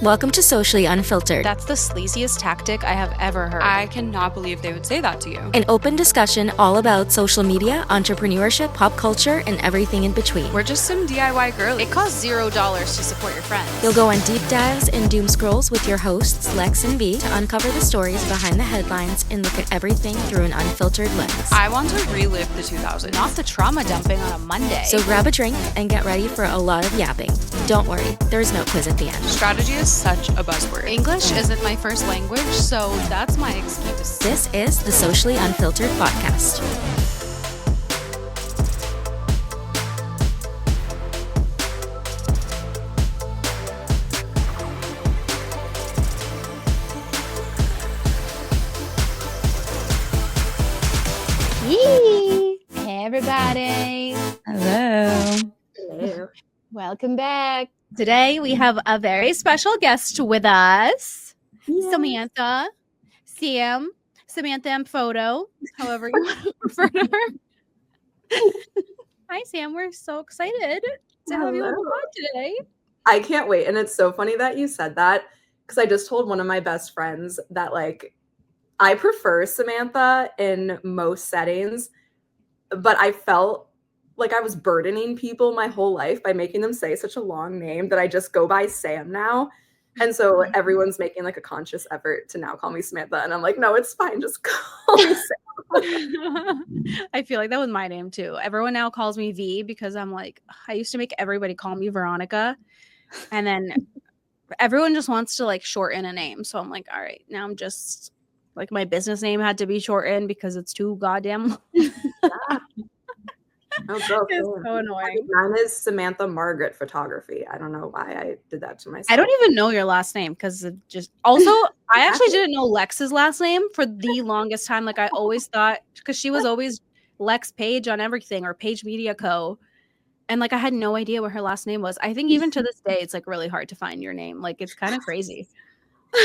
Welcome to Socially Unfiltered, That's the sleaziest tactic I have ever heard. I cannot believe they would say that to you. an open discussion all about social media, entrepreneurship, pop culture, and everything in between. We're just some DIY girlies. It costs $0 to support your friends. You'll go on deep dives and doom scrolls with your hosts, Lex and V, to uncover the stories behind the headlines and look at everything through an unfiltered lens. I want to relive the 2000s. Not the trauma dumping on a Monday. So grab a drink and get ready for a lot of yapping. Don't worry, there's no quiz at the end. Strategy is such a buzzword. English isn't my first language, so that's my excuse. This is the Socially Unfiltered Podcast. Yee! Hey, everybody. Hello. Hello. Welcome back. Today, we have a very special guest with us. Yes. Samantha, Sam, Samantha and Photo, however you want to refer to her. Hi, Sam. We're so excited to have you on the Hello. pod today. I can't wait. And it's so funny that you said that because I just told one of my best friends that I prefer Samantha in most settings, but I felt like I was burdening people my whole life by making them say such a long name that I just go by Sam now. And so everyone's making a conscious effort to now call me Samantha. And I'm like, no, it's fine. Just call me Sam. I feel like that was my name too. Everyone now calls me V because I'm like, I used to make everybody call me Veronica. And then everyone just wants to shorten a name. So I'm like, all right, now I'm just my business name had to be shortened because it's too goddamn long. Oh, girl, It's Sam. so annoying. Mine is Samantha Margaret Photography. I don't know why I did that to myself. I don't even know your last name because it just also I actually didn't know Lex's last name for the longest time. I always thought because she was always Lex Page on everything or Page Media Co. And I had no idea what her last name was. I think even to this day, it's really hard to find your name. It's kind of crazy.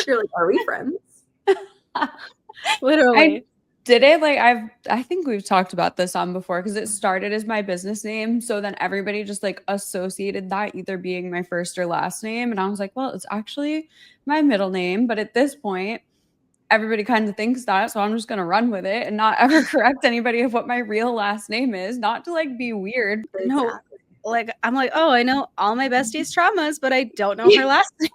You're like, are we friends? Literally. Did it I think we've talked about this on before because it started as my business name. So then everybody just associated that either being my first or last name. And I was like, well, it's actually my middle name. But at this point, everybody kind of thinks that. So I'm just going to run with it and not ever correct anybody of what my real last name is. Not to be weird. No. I'm like, oh, I know all my besties' traumas, but I don't know her last name.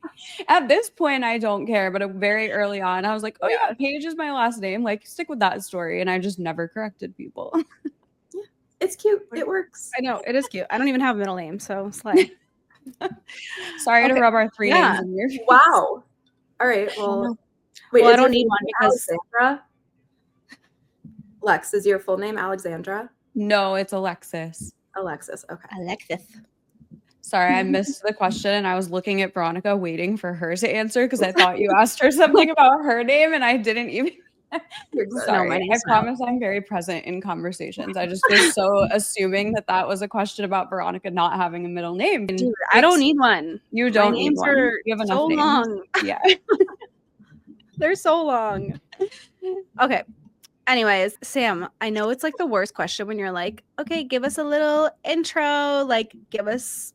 At this point, I don't care. But very early on, I was like, oh yeah, Paige is my last name. Stick with that story. And I just never corrected people. Yeah, it's cute. It works. I know. It is cute. I don't even have a middle name. So it's like, Sorry to Okay. rub our three Yeah. names in your face. Wow. All right. Well, wait. Well, I is your don't need full one name because- Alexandra. Lex, is your full name Alexandra? No, it's Alexis. Alexis. Okay. Alexis. Sorry, I missed the question and I was looking at Veronica waiting for her to answer because I thought you asked her something about her name and I didn't even. You're good. Sorry, my I name's promise I'm very present in conversations. I just was so assuming that was a question about Veronica not having a middle name. Dude, I don't need one. You My don't need names one. are You have enough so names. long. Yeah. They're so long. Okay. Anyways, Sam, I know it's the worst question when you're like, okay, give us a little intro, give us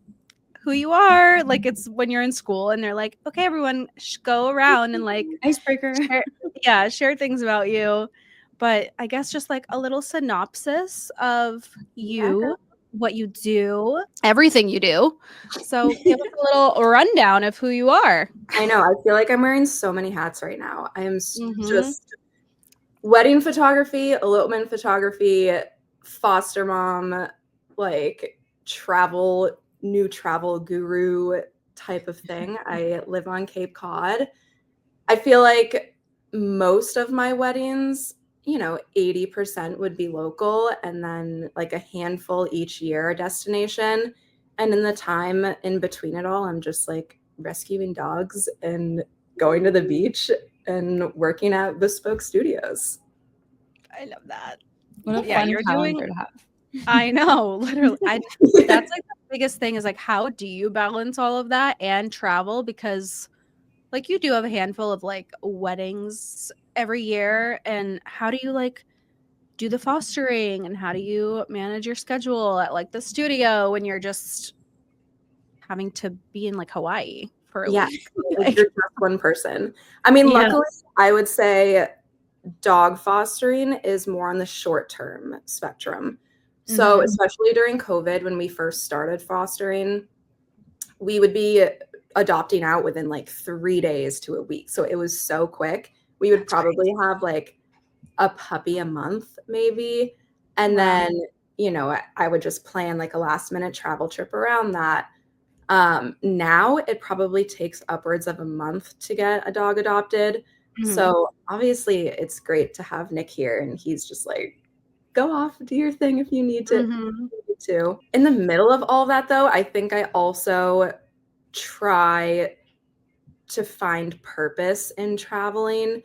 who you are. It's when you're in school and they're like, okay, everyone go around and Icebreaker. share things about you. But I guess just a little synopsis of you, what you do, everything you do. So give us a little rundown of who you are. I know. I feel like I'm wearing so many hats right now. I am Mhm. just wedding photography, elopement photography, foster mom, new travel guru type of thing. I live on Cape Cod. I feel like most of my weddings, 80% would be local and then a handful each year a destination. And in the time in between it all, I'm just rescuing dogs and going to the beach and working at bespoke studios. I love that. What a Yeah, fun you're calendar doing- to have. I know, literally. That's the biggest thing is how do you balance all of that and travel? Because you do have a handful of weddings every year, and how do you do the fostering and how do you manage your schedule at the studio when you're just having to be in Hawaii for a Yeah, week. like you're just one person. I mean, Yeah. luckily, I would say dog fostering is more on the short-term spectrum. So, especially during COVID, when we first started fostering, we would be adopting out within like 3 days to a week. So it was so quick. We would probably have like a puppy a month, maybe. And Wow. then, you know, I would just plan like a last minute travel trip around that. Now it probably takes upwards of a month to get a dog adopted. So obviously it's great to have Nick here, and he's just like, go off, do your thing if you need to. In the middle of all that though, I think I also try to find purpose in traveling.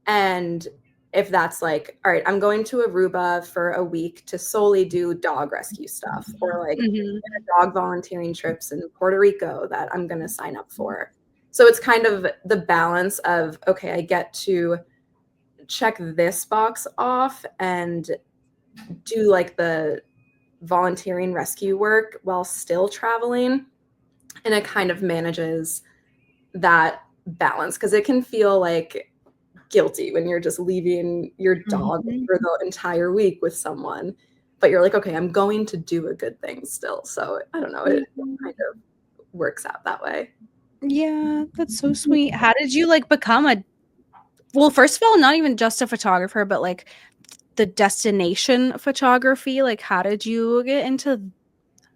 And if that's like, all right, I'm going to Aruba for a week to solely do dog rescue stuff, or like dog volunteering trips in Puerto Rico that I'm going to sign up for. So it's kind of the balance of, okay, I get to check this box off and do like the volunteering rescue work while still traveling. And it kind of manages that balance, because it can feel like guilty when you're just leaving your dog for the entire week with someone, but you're like, okay, I'm going to do a good thing still. So I don't know, it kind of works out that way. Yeah, that's so sweet. How did you like become well, first of all, not even just a photographer, but like the destination photography? Like, how did you get into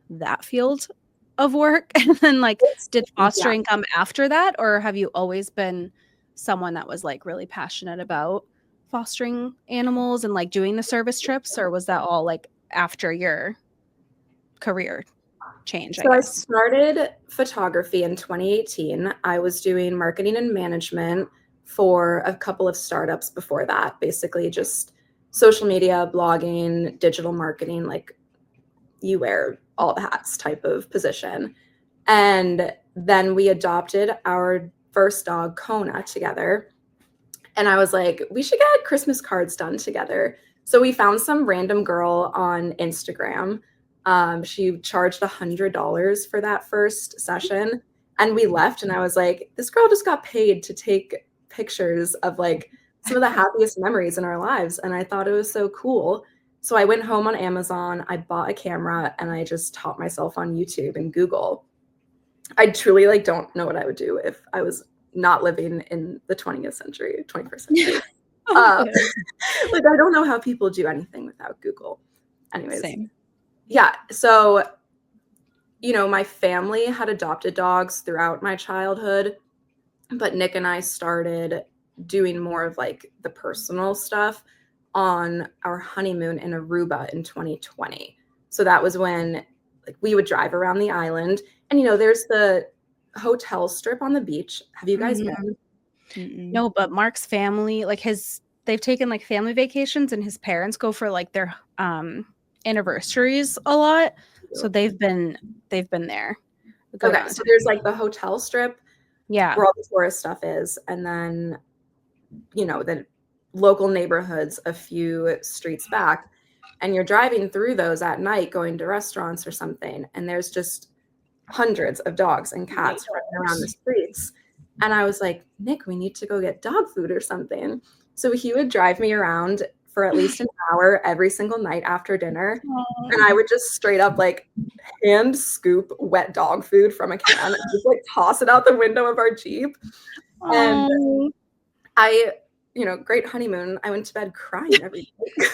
that field of work? And then like, did fostering come after that, or have you always been someone that was like really passionate about fostering animals and like doing the service trips, or was that all like after your career change? So I started photography in 2018. I was doing marketing and management for a couple of startups before that, basically just social media, blogging, digital marketing, like you wear all the hats type of position. And then we adopted our first dog, Kona, together. And I was like, we should get Christmas cards done together. So we found some random girl on Instagram. She charged $100 for that first session. And we left, and I was like, this girl just got paid to take pictures of like some of the happiest memories in our lives. And I thought it was so cool. So I went home on Amazon, I bought a camera, and I just taught myself on YouTube and Google. I truly like don't know what I would do if I was not living in the 21st century. Like, I don't know how people do anything without Google. Anyways. Same. Yeah. So, you know, my family had adopted dogs throughout my childhood, but Nick and I started doing more of like the personal stuff on our honeymoon in Aruba in 2020. So that was when like we would drive around the island, and you know, there's the hotel strip on the beach. Have you guys been? No, but Mark's family, like they've taken like family vacations, and his parents go for like their anniversaries a lot. So they've been there. Okay, so there's like the hotel strip, yeah, where all the tourist stuff is, and then you know the local neighborhoods a few streets back, and you're driving through those at night going to restaurants or something, and there's just hundreds of dogs and cats running around the streets. And I was like, Nick, we need to go get dog food or something. So he would drive me around for at least an hour every single night after dinner. And I would just straight up like hand scoop wet dog food from a can and just like toss it out the window of our Jeep. And I, you know, great honeymoon. I went to bed crying every day.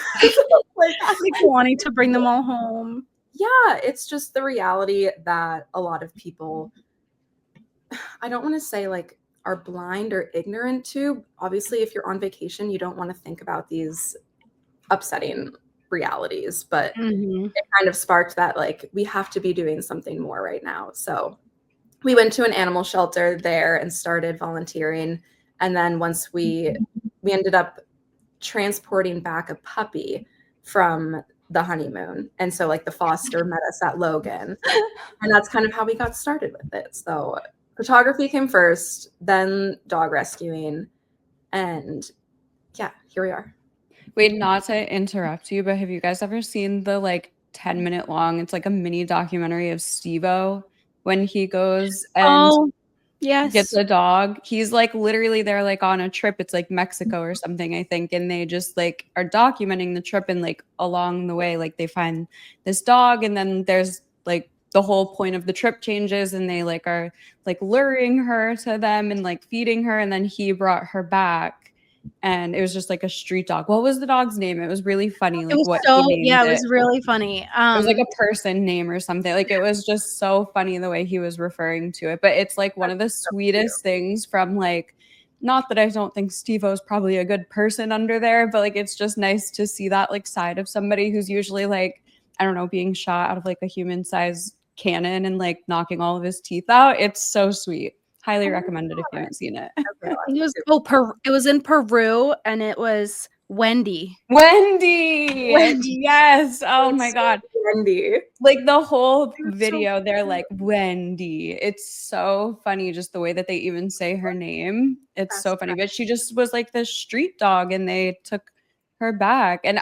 like wanting to bring them all home. Yeah, it's just the reality that a lot of people, I don't want to say like are blind or ignorant to. Obviously, if you're on vacation, you don't want to think about these upsetting realities, but it kind of sparked that like we have to be doing something more right now. So we went to an animal shelter there and started volunteering. And then once we ended up transporting back a puppy from the honeymoon. And so like the foster met us at Logan. And that's kind of how we got started with it. So photography came first, then dog rescuing. And yeah, here we are. Wait, not to interrupt you, but have you guys ever seen the like 10-minute long, it's like a mini documentary of Steve-O when he goes and gets a dog. He's like literally they're like on a trip. It's like Mexico or something, I think. And they just like are documenting the trip, and like along the way, like they find this dog, and then there's like the whole point of the trip changes, and they like are like luring her to them and like feeding her, and then he brought her back. And it was just like a street dog. What was the dog's name? It was really funny. Like It was really funny. It was like a person name or something. Like it was just so funny the way he was referring to it. But it's like one of the sweetest things from like, not that I don't think Steve-O's probably a good person under there, but like it's just nice to see that like side of somebody who's usually like, I don't know, being shot out of like a human-sized cannon and like knocking all of his teeth out. It's so sweet. Highly recommended if you haven't seen it. It was in Peru, and it was Wendy. Yes. Oh my God. Wendy. Like the whole video, they're like, Wendy. It's so funny just the way that they even say her name. It's so funny. But she just was like this street dog, and they took her back. And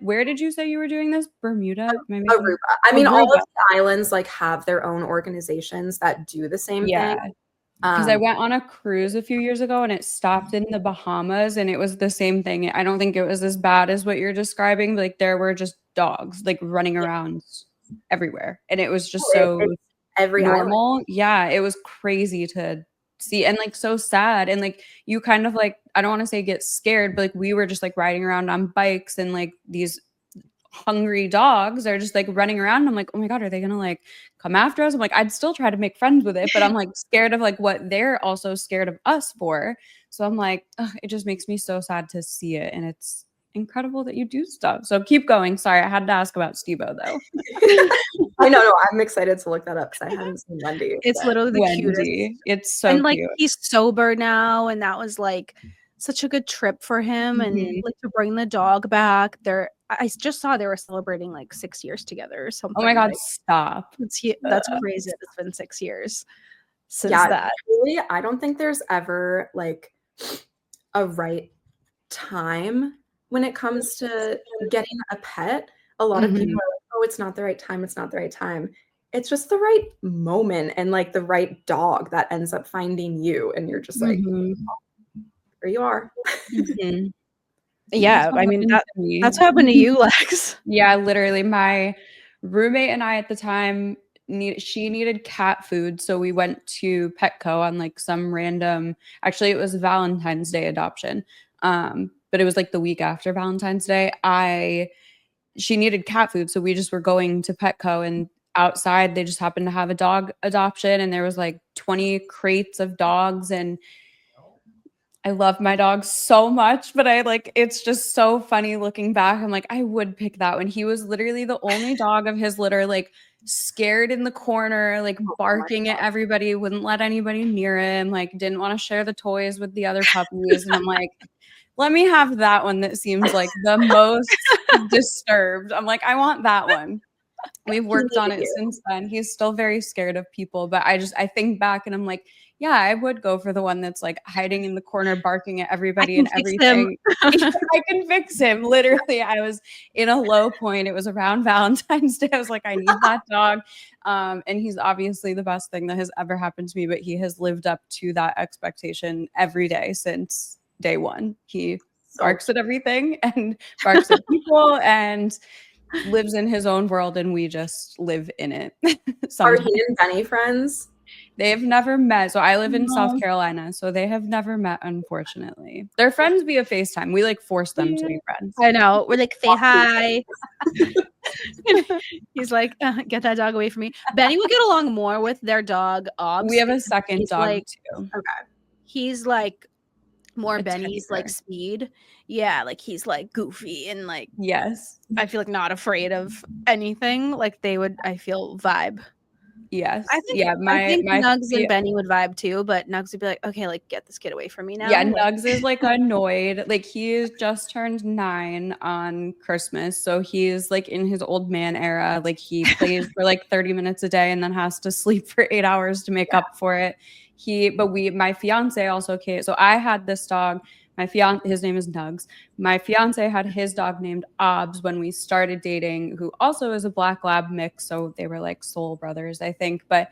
where did you say you were doing this? Bermuda? Aruba. I mean, all of the islands like have their own organizations that do the same thing. Because I went on a cruise a few years ago, and it stopped in the Bahamas, and it was the same thing. I don't think it was as bad as what you're describing. Like there were just dogs like running around everywhere, and it was just so every normal. Island. Yeah, it was crazy to see, and like so sad, and like you kind of like, I don't want to say get scared, but like we were just like riding around on bikes, and like these hungry dogs are just like running around. I'm like, oh my God, are they gonna like come after us? I'm like, I'd still try to make friends with it, but I'm like scared of like what they're also scared of us for. So I'm like, it just makes me so sad to see it, and it's incredible that you do stuff. So keep going. Sorry, I had to ask about Steve-O though. I know. I'm excited to look that up because I haven't seen Wendy. It's literally the cutest. It's so and like cute. He's sober now, and that was like such a good trip for him. And like to bring the dog back. I just saw they were celebrating like 6 years together or something. Oh my God, like, stop. That's crazy that it's been 6 years since that. Really, I don't think there's ever like a right time when it comes to getting a pet. A lot of people are like, oh, it's not the right time. It's not the right time. It's just the right moment and like the right dog that ends up finding you. And you're just like, oh, here you are. Yeah, I mean, that's what happened to you, Lex. Yeah, literally. My roommate and I at the time, she needed cat food. So we went to Petco on like some random, actually it was Valentine's Day adoption. But it was like the week after Valentine's Day. She needed cat food. So we just were going to Petco, and outside they just happened to have a dog adoption, and there was like 20 crates of dogs, and I love my dog so much, but it's just so funny looking back. I'm like, I would pick that one. He was literally the only dog of his litter, like scared in the corner, like barking at everybody, wouldn't let anybody near him, like didn't want to share the toys with the other puppies. And I'm like, let me have that one that seems like the most disturbed. I'm like, I want that one. We've worked on it since then. He's still very scared of people, but I think back and I'm like, yeah, I would go for the one that's like hiding in the corner, barking at everybody and everything. I can fix him. Literally, I was in a low point. It was around Valentine's Day. I was like, I need that dog. And he's obviously the best thing that has ever happened to me, but he has lived up to that expectation every day since day one. He barks at everything and barks at people and lives in his own world, and we just live in it. Are he and Benny friends? They have never met. So I live in South Carolina, so they have never met, unfortunately. They're friends via FaceTime. We like force them to be friends. I know. We're like, say hi. He's like, get that dog away from me. Benny will get along more with their dog, Obs. We have a second dog too. Okay. He's like more Benny's like speed. Yeah, like he's like goofy and like, yes, I feel like not afraid of anything. Like they would, I feel, vibe. Yes. I think Nugs and Benny would vibe too, but Nugs would be like, okay, like get this kid away from me now. Yeah, Nugs is like annoyed. Like he just turned 9 on Christmas. So he's like in his old man era. Like he plays for like 30 minutes a day and then has to sleep for 8 hours to make up for it. My fiance also came. So I had this dog. his name is Nugs. My fiance had his dog named Obs when we started dating, who also is a black lab mix. So they were like soul brothers, I think. But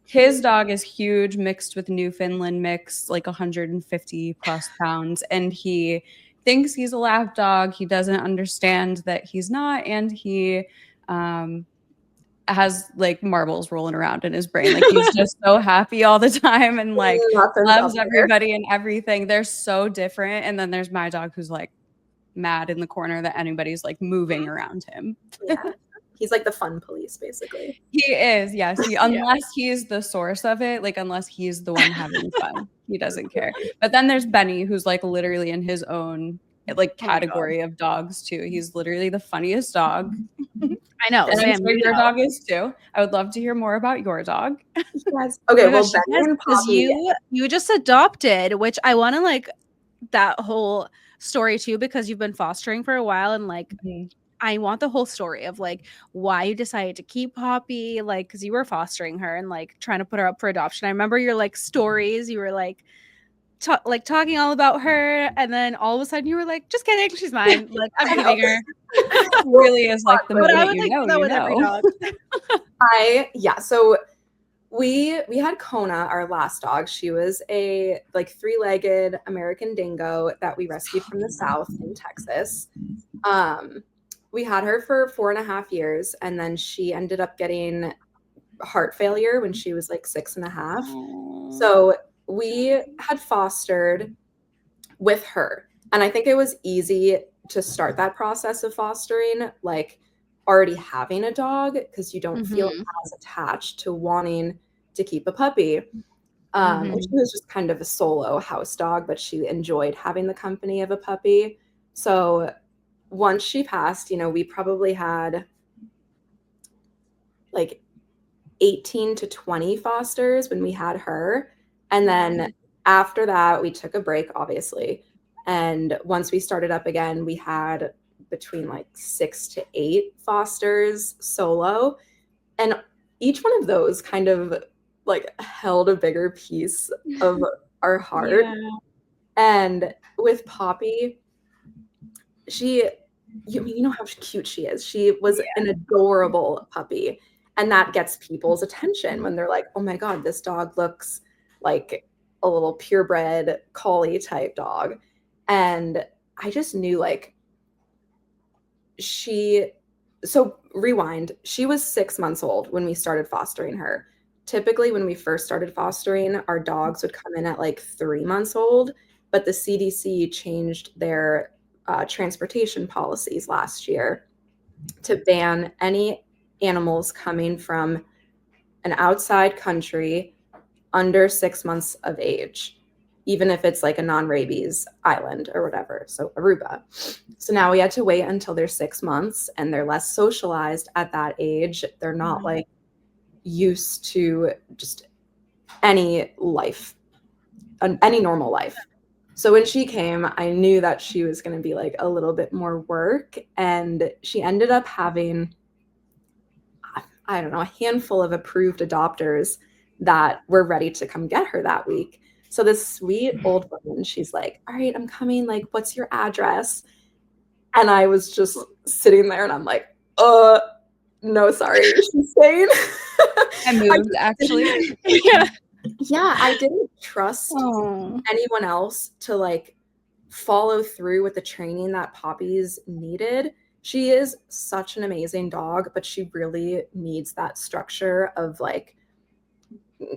his dog is huge, mixed with Newfoundland mix, like 150 plus pounds. And he thinks he's a lap dog. He doesn't understand that he's not. And he has like marbles rolling around in his brain. Like he's just so happy all the time and like loves everybody and everything. They're so different. And then there's my dog who's like mad in the corner that anybody's like moving around him. Yeah. He's like the fun police, basically. He is, yes. Unless he's the source of it, like unless he's the one having fun, he doesn't care. But then there's Benny, who's like literally in his own like category of dogs too. He's literally the funniest dog. I know. And I'm sure your dog is too. I would love to hear more about your dog. Yes. Okay, well, Benny and Poppy, you just adopted, which I want to like that whole story too, because you've been fostering for a while, and like I want the whole story of like why you decided to keep Poppy, like because you were fostering her and like trying to put her up for adoption. I remember your like stories. You were like talking all about her, and then all of a sudden you were like, "Just kidding, she's mine." Like I'm keeping her. Really is like the But I moment would you like know, that you with every know. dog. So we had Kona, our last dog. She was a like 3-legged American dingo that we rescued from the South in Texas. We had her for 4.5 years, and then she ended up getting heart failure when she was like 6.5. So we had fostered with her, and I think it was easy to start that process of fostering, like already having a dog, because you don't feel as attached to wanting to keep a puppy. And she was just kind of a solo house dog, but she enjoyed having the company of a puppy. So once she passed, we probably had like 18 to 20 fosters when we had her. And then after that, we took a break, obviously. And once we started up again, we had between like 6 to 8 fosters solo. And each one of those kind of like held a bigger piece of our heart. Yeah. And with Poppy, you know how cute she is. She was an adorable puppy. And that gets people's attention when they're like, "Oh my God, this dog looks like a little purebred collie type dog." And I just knew like so rewind, she was 6 months old when we started fostering her. Typically, when we first started fostering, our dogs would come in at like 3 months old, but the CDC changed their transportation policies last year to ban any animals coming from an outside country under 6 months of age, even if it's like a non-rabies island or whatever, so Aruba. So now we had to wait until they're 6 months, and they're less socialized at that age. They're not like used to just any life, any normal life. So when she came, I knew that she was going to be like a little bit more work, and she ended up having, I don't know, a handful of approved adopters that were ready to come get her that week. So this sweet old woman, she's like, "All right, I'm coming. Like, what's your address?" And I was just sitting there, and I'm like, no, sorry, she's saying. I moved, actually. Yeah, I didn't trust anyone else to like follow through with the training that Poppy's needed. She is such an amazing dog, but she really needs that structure of like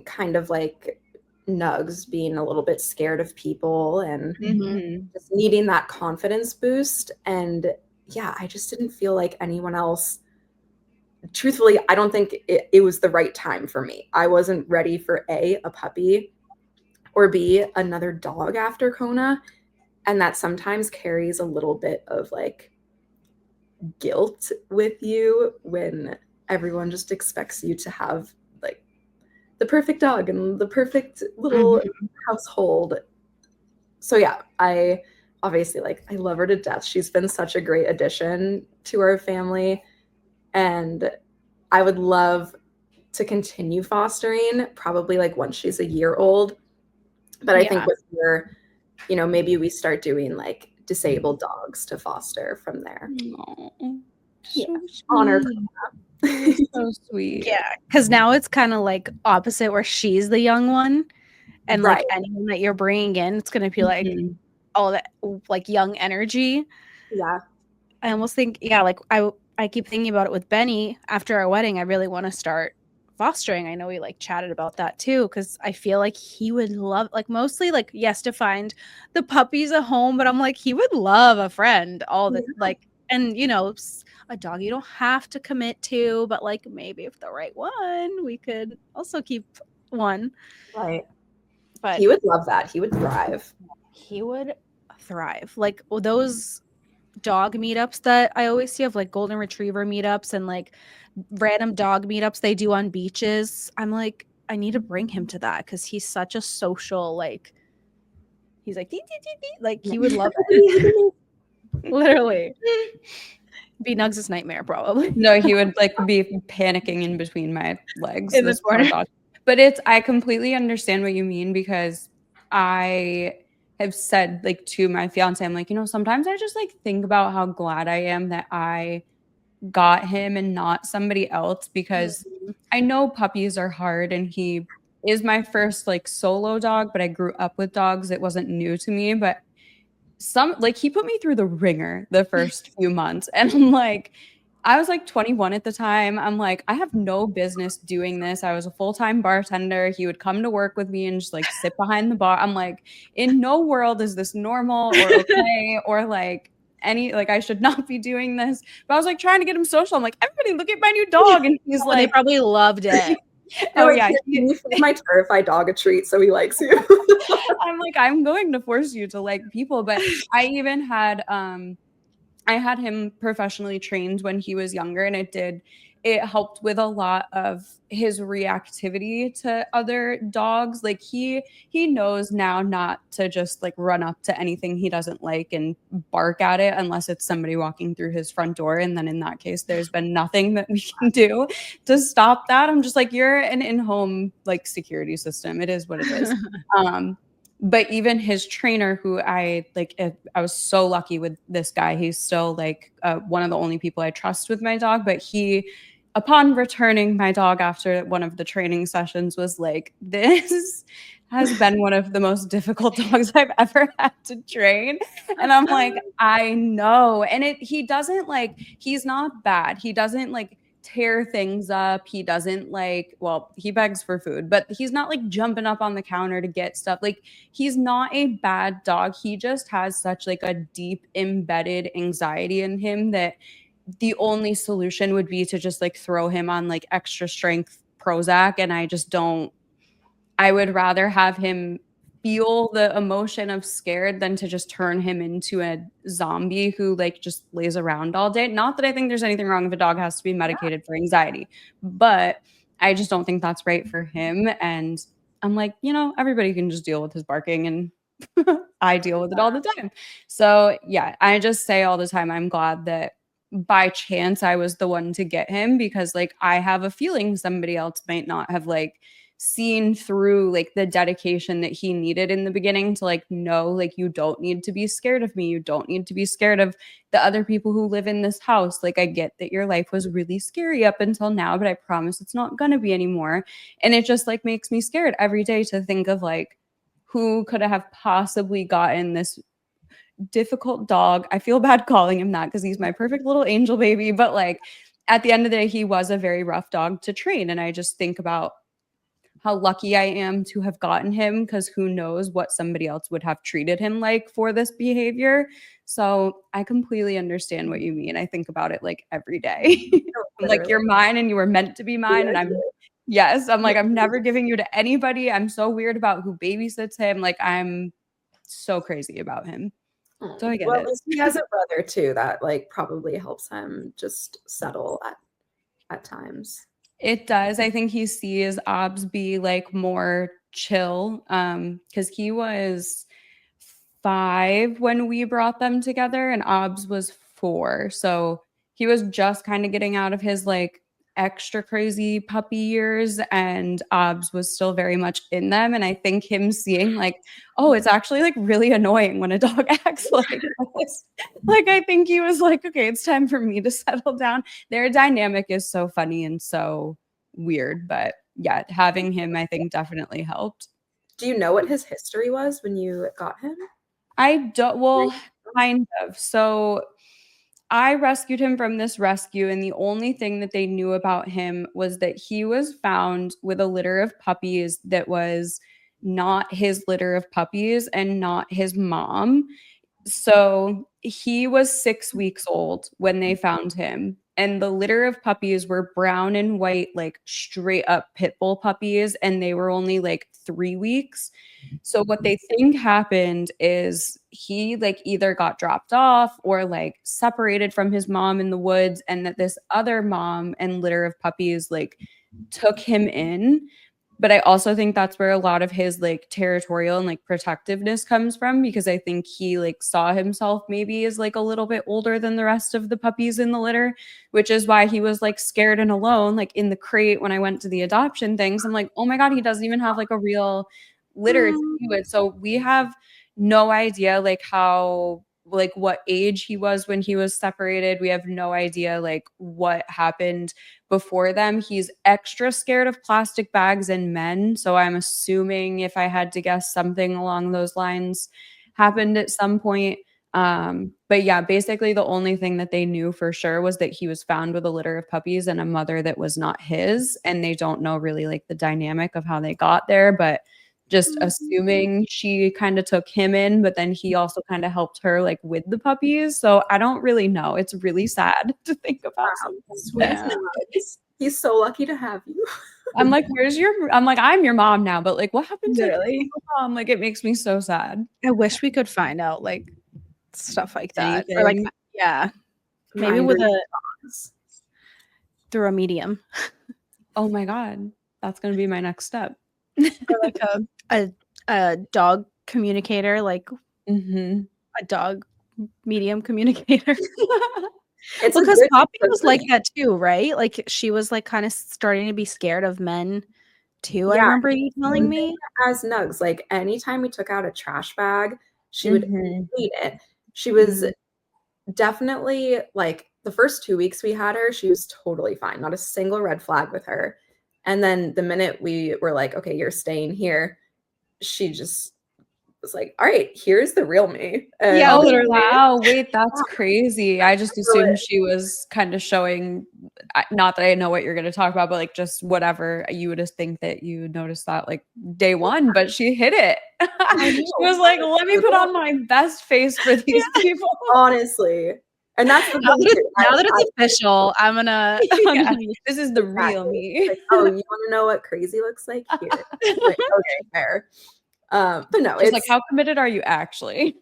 kind of like Nugs being a little bit scared of people and just needing that confidence boost. And yeah, I just didn't feel like anyone else. Truthfully, I don't think it was the right time for me. I wasn't ready for a puppy, or B, another dog after Kona. And that sometimes carries a little bit of like guilt with you when everyone just expects you to have like the perfect dog and the perfect little household. So yeah, I obviously like, I love her to death. She's been such a great addition to our family. And I would love to continue fostering, probably like once she's a year old. But I think with her, maybe we start doing like disabled dogs to foster from there. Oh, Yeah. so Honor. so sweet. Yeah, because now it's kind of like opposite where she's the young one, and like Right. anyone that you're bringing in, it's gonna be like all that like young energy. Yeah. I almost think, yeah, like I keep thinking about it with Benny after our wedding. I really want to start fostering. I know we like chatted about that too, because I feel like he would love, like, mostly like, yes, to find the puppies a home, but I'm like, he would love a friend all the like, and a dog you don't have to commit to, but like maybe if the right one, we could also keep one. Right. But He would love that. He would thrive. he would thrive. Like those dog meetups that I always see of like golden retriever meetups and like random dog meetups they do on beaches. I'm like, I need to bring him to that because he's such a social, like he's like dee, dee, dee, dee. Like he would love it. Literally. Be Nugs' nightmare probably. No, he would like be panicking in between my legs. In the this poor corner. dog. But I completely understand what you mean, because I have said like to my fiance, I'm like, sometimes I just like think about how glad I am that I got him and not somebody else, because I know puppies are hard, and he is my first like solo dog, but I grew up with dogs. It wasn't new to me, but he put me through the ringer the first few months, and I'm like, I was like 21 at the time. I'm like, I have no business doing this. I was a full-time bartender. He would come to work with me and just like sit behind the bar. I'm like, in no world is this normal or okay or like I should not be doing this. But I was like trying to get him social. I'm like, everybody look at my new dog. And he's They like, probably loved it. oh yeah. Can you feed my terrified dog a treat so he likes you? I'm like, I'm going to force you to like people. But I even had I had him professionally trained when he was younger, and it helped with a lot of his reactivity to other dogs. Like he knows now not to just like run up to anything he doesn't like and bark at it unless it's somebody walking through his front door. And then in that case, there's been nothing that we can do to stop that. I'm just like, you're an in-home like security system. It is what it is. But even his trainer, who I was so lucky with this guy. He's still like one of the only people I trust with my dog. But upon returning my dog after one of the training sessions, was like, this has been one of the most difficult dogs I've ever had to train. And I'm like, I know. And he doesn't like, he's not bad. He doesn't like tear things up. He doesn't he begs for food, but he's not like jumping up on the counter to get stuff. Like, he's not a bad dog. He just has such like a deep embedded anxiety in him that the only solution would be to just like throw him on like extra strength Prozac. And I would rather have him feel the emotion of scared than to just turn him into a zombie who like just lays around all day. Not that I think there's anything wrong if a dog has to be medicated for anxiety, but I just don't think that's right for him. And I'm like, everybody can just deal with his barking, and I deal with it all the time. So yeah, I just say all the time, I'm glad that by chance I was the one to get him, because like I have a feeling somebody else might not have like seen through like the dedication that he needed in the beginning to like know, like, you don't need to be scared of me. You don't need to be scared of the other people who live in this house. Like, I get that your life was really scary up until now, but I promise it's not gonna be anymore. And it just like makes me scared every day to think of like, who could have possibly gotten this difficult dog. I feel bad calling him that because he's my perfect little angel baby, but like at the end of the day, he was a very rough dog to train. And I just think about how lucky I am to have gotten him, because who knows what somebody else would have treated him like for this behavior. So I completely understand what you mean. I think about it like every day. I'm like, you're mine and you were meant to be mine. And I'm like, I'm never giving you to anybody. I'm so weird about who babysits him. Like, I'm so crazy about him. So I get it. He has a brother too that like probably helps him just settle at times. It does. I think he sees Obs be like more chill, because he was 5 when we brought them together and Obs was 4. So he was just kind of getting out of his like extra crazy puppy years, and Obs was still very much in them. And I think him seeing like, oh, it's actually like really annoying when a dog acts like this. Like, I think he was like, okay, it's time for me to settle down. Their dynamic is so funny and so weird, but yeah, having him, I think, definitely helped. Do you know what his history was when you got him? I don't, well, kind of. So I rescued him from this rescue, and the only thing that they knew about him was that he was found with a litter of puppies that was not his litter of puppies and not his mom. So he was 6 weeks old when they found him. And the litter of puppies were brown and white, like straight up pit bull puppies. And they were only like 3 weeks. So what they think happened is he like either got dropped off or like separated from his mom in the woods. And that this other mom and litter of puppies like took him in. But I also think that's where a lot of his like territorial and like protectiveness comes from, because I think he like saw himself maybe as like a little bit older than the rest of the puppies in the litter, which is why he was like scared and alone, like in the crate when I went to the adoption things. I'm like, oh my God, he doesn't even have like a real litter to be with. So we have no idea like how, like what age he was when he was separated. We have no idea like what happened before them. He's extra scared of plastic bags and men. So I'm assuming, if I had to guess, something along those lines happened at some point. But yeah, basically the only thing that they knew for sure was that he was found with a litter of puppies and a mother that was not his. And they don't know really like the dynamic of how they got there, but just assuming she kind of took him in, but then he also kind of helped her like with the puppies. So I don't really know. It's really sad to think about. Yeah. He's so lucky to have you. I'm like, I'm your mom now, but like what happened to your mom? Like, it makes me so sad. I wish we could find out like stuff like that. Or like, yeah. Maybe with through a medium. Oh my God. That's gonna be my next step. Or like a dog communicator, like a dog medium communicator. It's because Poppy was like that too, right? Like she was like kind of starting to be scared of men too. Yeah, I remember you telling me. As Nugs, like anytime we took out a trash bag, she would hate it. She was definitely like the first 2 weeks we had her, she was totally fine. Not a single red flag with her. And then the minute we were like, okay, you're staying here, she just was like, all right, here's the real me. And yeah, literally. Wow, wait, that's crazy. I just assumed she was kind of showing, not that I know what you're going to talk about, but like just whatever. You would just think that you noticed that like day one, but she hit it. She was like, let me put on my best face for these people. Honestly. And that's the now that it's official, I'm gonna this is the real me. Like, oh, you want to know what crazy looks like? Here. Like, okay, fair. But no, it's like, how committed are you actually?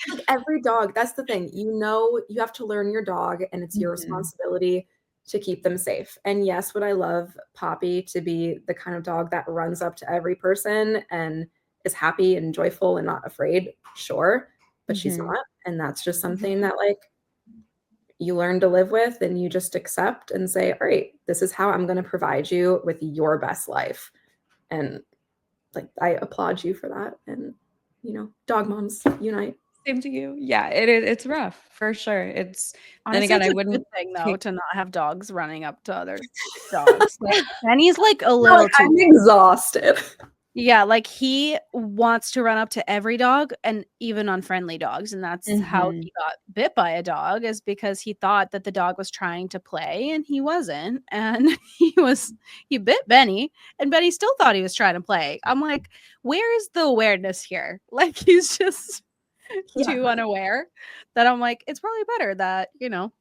Like every dog, that's the thing. You know, you have to learn your dog, and it's your responsibility to keep them safe. And yes, would I love Poppy to be the kind of dog that runs up to every person and is happy and joyful and not afraid? Sure, but she's not. And that's just something that like you learn to live with, and you just accept and say, all right, this is how I'm going to provide you with your best life. And like, I applaud you for that. And, you know, dog moms unite. Same to you. Yeah, it's rough for sure. It's, honestly, then again, I wouldn't thing though to not have dogs running up to other dogs. Like, Penny's like a little too. I'm exhausted. Yeah, like he wants to run up to every dog and even unfriendly dogs. And that's how he got bit by a dog, is because he thought that the dog was trying to play and he wasn't. And he bit Benny, and Benny still thought he was trying to play. I'm like, where is the awareness here? Like, he's just too unaware that I'm like, it's probably better that, you know,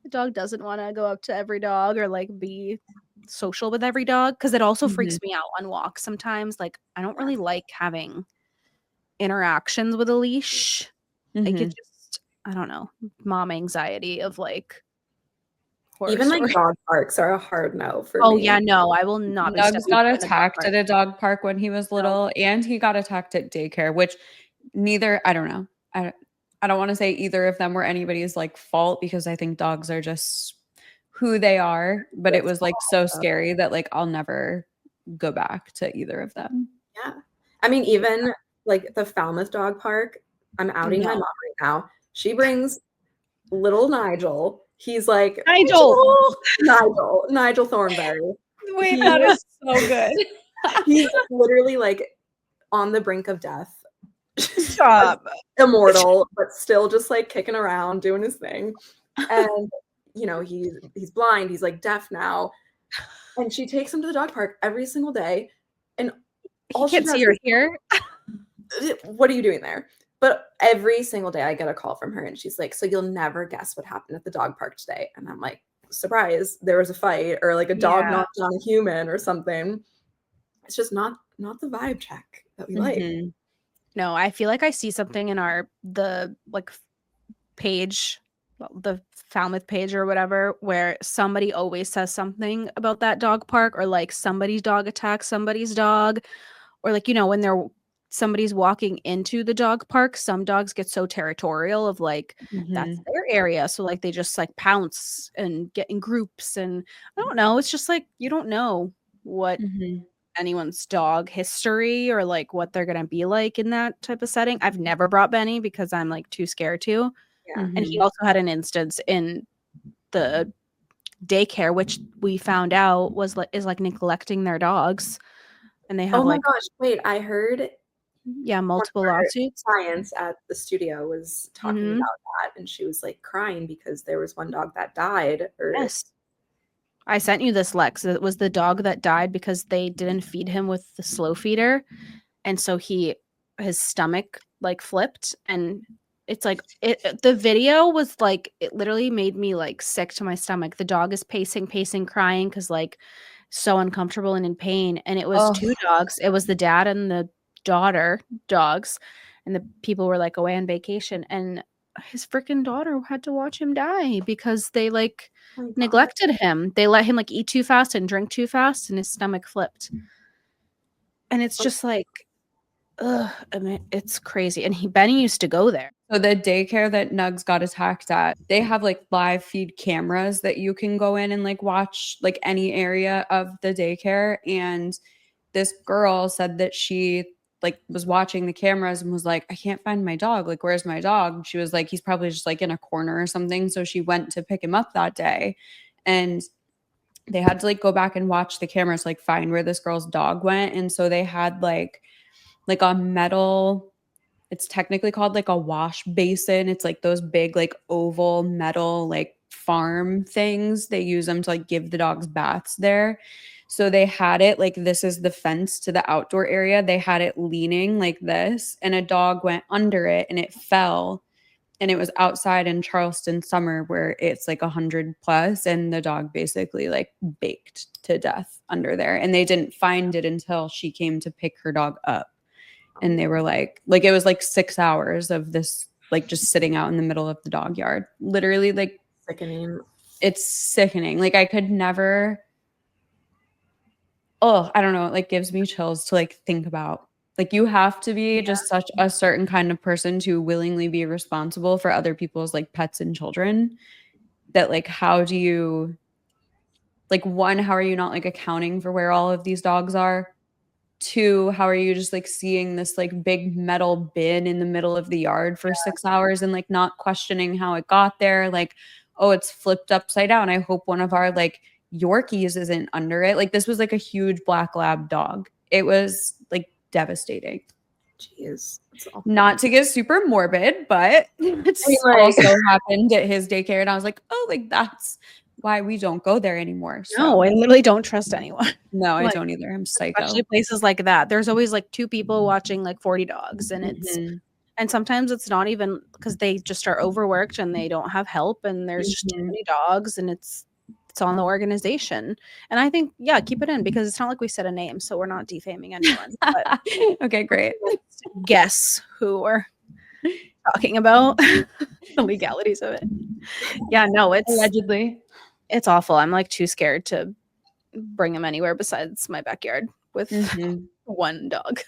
the dog doesn't want to go up to every dog or like be social with every dog, because it also freaks me out on walks sometimes. Like, I don't really like having interactions with a leash. Like, it just, I don't know, mom anxiety of like even like dog parks are a hard no for me. Oh yeah, no, I will not. Doug's got attacked at a dog park when he was little, and he got attacked at daycare, which I don't know. I don't want to say either of them were anybody's like fault, because I think dogs are just who they are, but it That's was like so scary that like I'll never go back to either of them. Yeah. I mean, even like the Falmouth Dog Park, I'm outing my mom right now. She brings little Nigel. He's like Nigel Thornberry. Wait, that is so good. He's literally like on the brink of death. Stop. Immortal, but still just like kicking around, doing his thing. And you know, he's blind, he's like deaf now. And she takes him to the dog park every single day. And all he can't see or hear. What are you doing there? But every single day I get a call from her and she's like, so you'll never guess what happened at the dog park today. And I'm like, surprise, there was a fight or like a dog knocked on a human or something. It's just not the vibe check that we like. No, I feel like I see something in the page, the Falmouth page or whatever, where somebody always says something about that dog park, or like somebody's dog attacks somebody's dog, or like, you know, when somebody's walking into the dog park, some dogs get so territorial of like that's their area, so like they just like pounce and get in groups, and I don't know, it's just like you don't know what anyone's dog history or like what they're gonna be like in that type of setting. I've never brought Benny because I'm like too scared to. And he also had an instance in the daycare, which we found out is like neglecting their dogs, and they have gosh, wait, I heard multiple lawsuits. Science at the studio was talking about that, and she was like crying because there was one dog that died. Yes, I sent you this, Lex. It was the dog that died because they didn't feed him with the slow feeder, and so his stomach like flipped, and it's like the video was like, it literally made me like sick to my stomach. The dog is pacing, crying because like so uncomfortable and in pain. And it was two dogs. It was the dad and the daughter dogs, and the people were like away on vacation, and his freaking daughter had to watch him die because they like neglected him. They let him like eat too fast and drink too fast, and his stomach flipped. And it's just like, ugh, I mean, it's crazy. And Benny used to go there. So the daycare that Nugs got attacked at, they have like live feed cameras that you can go in and like watch like any area of the daycare. And this girl said that she like was watching the cameras and was like, I can't find my dog. Like, where's my dog? And she was like, he's probably just like in a corner or something. So she went to pick him up that day, and they had to like go back and watch the cameras, like find where this girl's dog went. And so they had like a metal, it's technically called like a wash basin. It's like those big like oval metal like farm things. They use them to like give the dogs baths there. So they had it like, this is the fence to the outdoor area. They had it leaning like this, and a dog went under it and it fell. And it was outside in Charleston summer where it's like 100+, and the dog basically like baked to death under there. And they didn't find it until she came to pick her dog up. And they were like it was like 6 hours of this, like just sitting out in the middle of the dog yard. Literally like Sickening. It's sickening. Like I could never, I don't know. It like gives me chills to like think about. Like you have to be just such a certain kind of person to willingly be responsible for other people's like pets and children, that like, how do you, like, one, how are you not like accounting for where all of these dogs are? Two, how are you just like seeing this like big metal bin in the middle of the yard for 6 hours and like not questioning how it got there? Like, oh, it's flipped upside down. I hope one of our like Yorkies isn't under it. Like this was like a huge black lab dog. It was like devastating. Jeez. Not to get super morbid, but it's also happened at his daycare. And I was like, oh, like that's why we don't go there anymore. So. No, I literally don't trust anyone. No, I don't either. I'm psycho. Especially places like that. There's always like 2 people watching like 40 dogs, and it's and sometimes it's not even because they just are overworked and they don't have help, and there's just too many dogs, and it's on the organization. And I think keep it in, because it's not like we said a name, so we're not defaming anyone. But okay, great. Guess who we're talking about. The legalities of it. Yeah, no, it's allegedly. It's awful. I'm like too scared to bring him anywhere besides my backyard with one dog.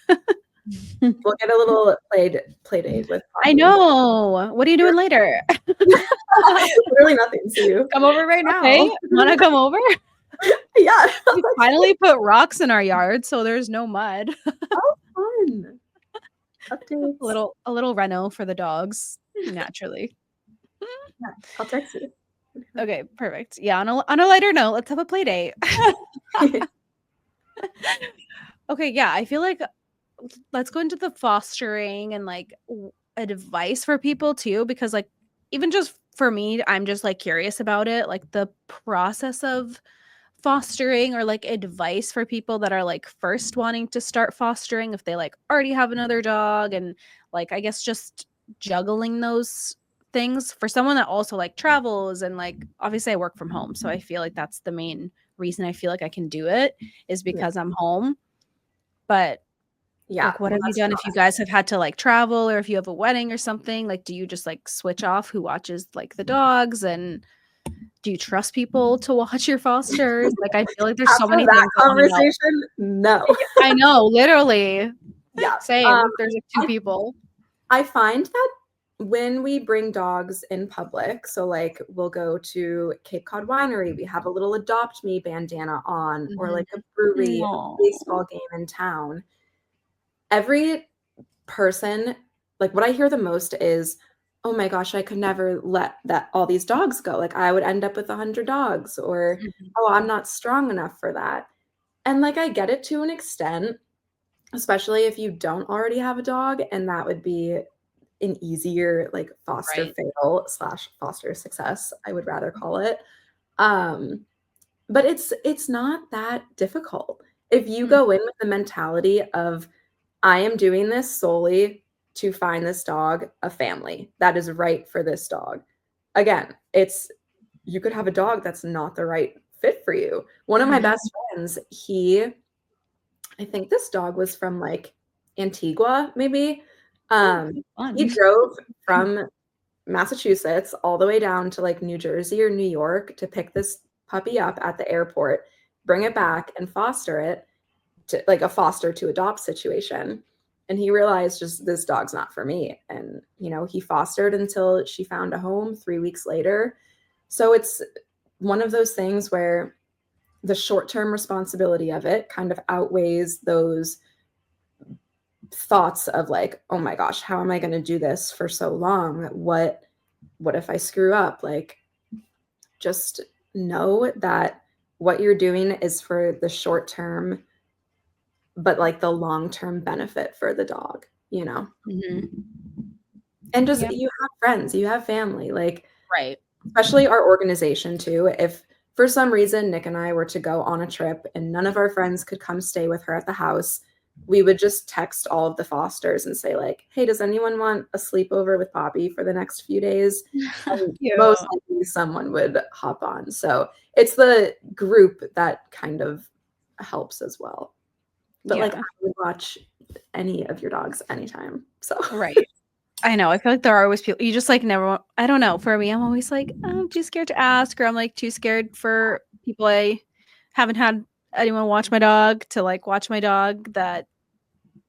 We'll get a little play date with Poppy. I know. What are you doing later? Literally nothing. See you. Come over right now. Hey, want to come over? Yeah. We finally put rocks in our yard, so there's no mud. Oh, fun. Updates. A little reno for the dogs, naturally. Yeah, I'll text you. Okay, perfect. Yeah, on a lighter note, let's have a play date. Okay, yeah, I feel like let's go into the fostering and like advice for people too, because like even just for me, I'm just like curious about it, like the process of fostering or like advice for people that are like first wanting to start fostering if they like already have another dog, and like I guess just juggling those things for someone that also like travels, and like obviously I work from home, so I feel like that's the main reason I feel like I can do it is because I'm home. But Yeah. like, what have you done if you guys have had to like travel, or if you have a wedding or something? Like, do you just like switch off who watches like the dogs, and do you trust people to watch your fosters? Like, I feel like there's so many that things I wanna know. conversation. No. I know, literally. Yeah. Same. There's like two people. I find that when we bring dogs in public, so like we'll go to Cape Cod Winery, we have a little Adopt Me bandana on, or like a brewery, a baseball game in town. Every person, like what I hear the most is, oh my gosh, I could never let all these dogs go. Like I would end up with 100 dogs, or oh, I'm not strong enough for that. And like I get it to an extent, especially if you don't already have a dog, and that would be an easier like foster fail / foster success, I would rather call it. But it's not that difficult. If you go in with the mentality of I am doing this solely to find this dog a family that is right for this dog. Again, you could have a dog that's not the right fit for you. One of my best friends, I think this dog was from like Antigua, maybe. He drove from Massachusetts all the way down to like New Jersey or New York to pick this puppy up at the airport, bring it back and foster it to like a foster to adopt situation. And he realized just this dog's not for me. And, he fostered until she found a home 3 weeks later. So it's one of those things where the short-term responsibility of it kind of outweighs those thoughts of like, oh my gosh, how am I going to do this for so long? What if I screw up? Like, just know that what you're doing is for the short term, but like the long-term benefit for the dog, And just, you have friends, you have family, like, right. Especially our organization too. If for some reason Nick and I were to go on a trip and none of our friends could come stay with her at the house, we would just text all of the fosters and say like, hey, does anyone want a sleepover with Poppy for the next few days? Most likely someone would hop on. So it's the group that kind of helps as well. But like I would watch any of your dogs anytime. So right. I know. I feel like there are always people you just like never. I don't know. For me, I'm always like, I'm too scared to ask, or I'm like too scared for people I haven't had anyone watch my dog to like watch my dog. That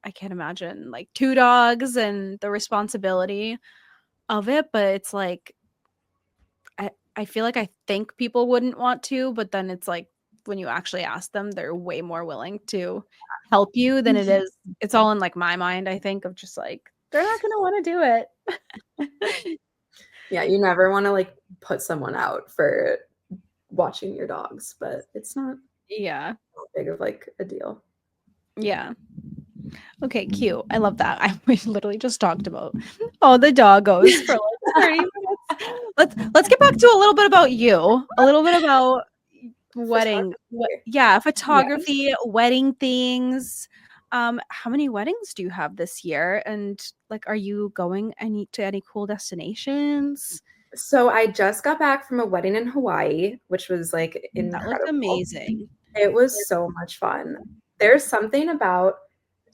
I can't imagine like 2 dogs and the responsibility of it. But it's like I feel like I think people wouldn't want to, but then it's like when you actually ask them, they're way more willing to help you than it is. It's all in like my mind, I think, of just like they're not going to want to do it. Yeah, you never want to like put someone out for watching your dogs, but it's not big of like a deal. Yeah. Okay, cute. I love that. We literally just talked about all the doggos for like 30 minutes. Let's get back to a little bit about you. A little bit about wedding. Photography, wedding things. How many weddings do you have this year? And like, are you going to any cool destinations? So I just got back from a wedding in Hawaii, which was like incredible. That looked amazing. It was so much fun. There's something about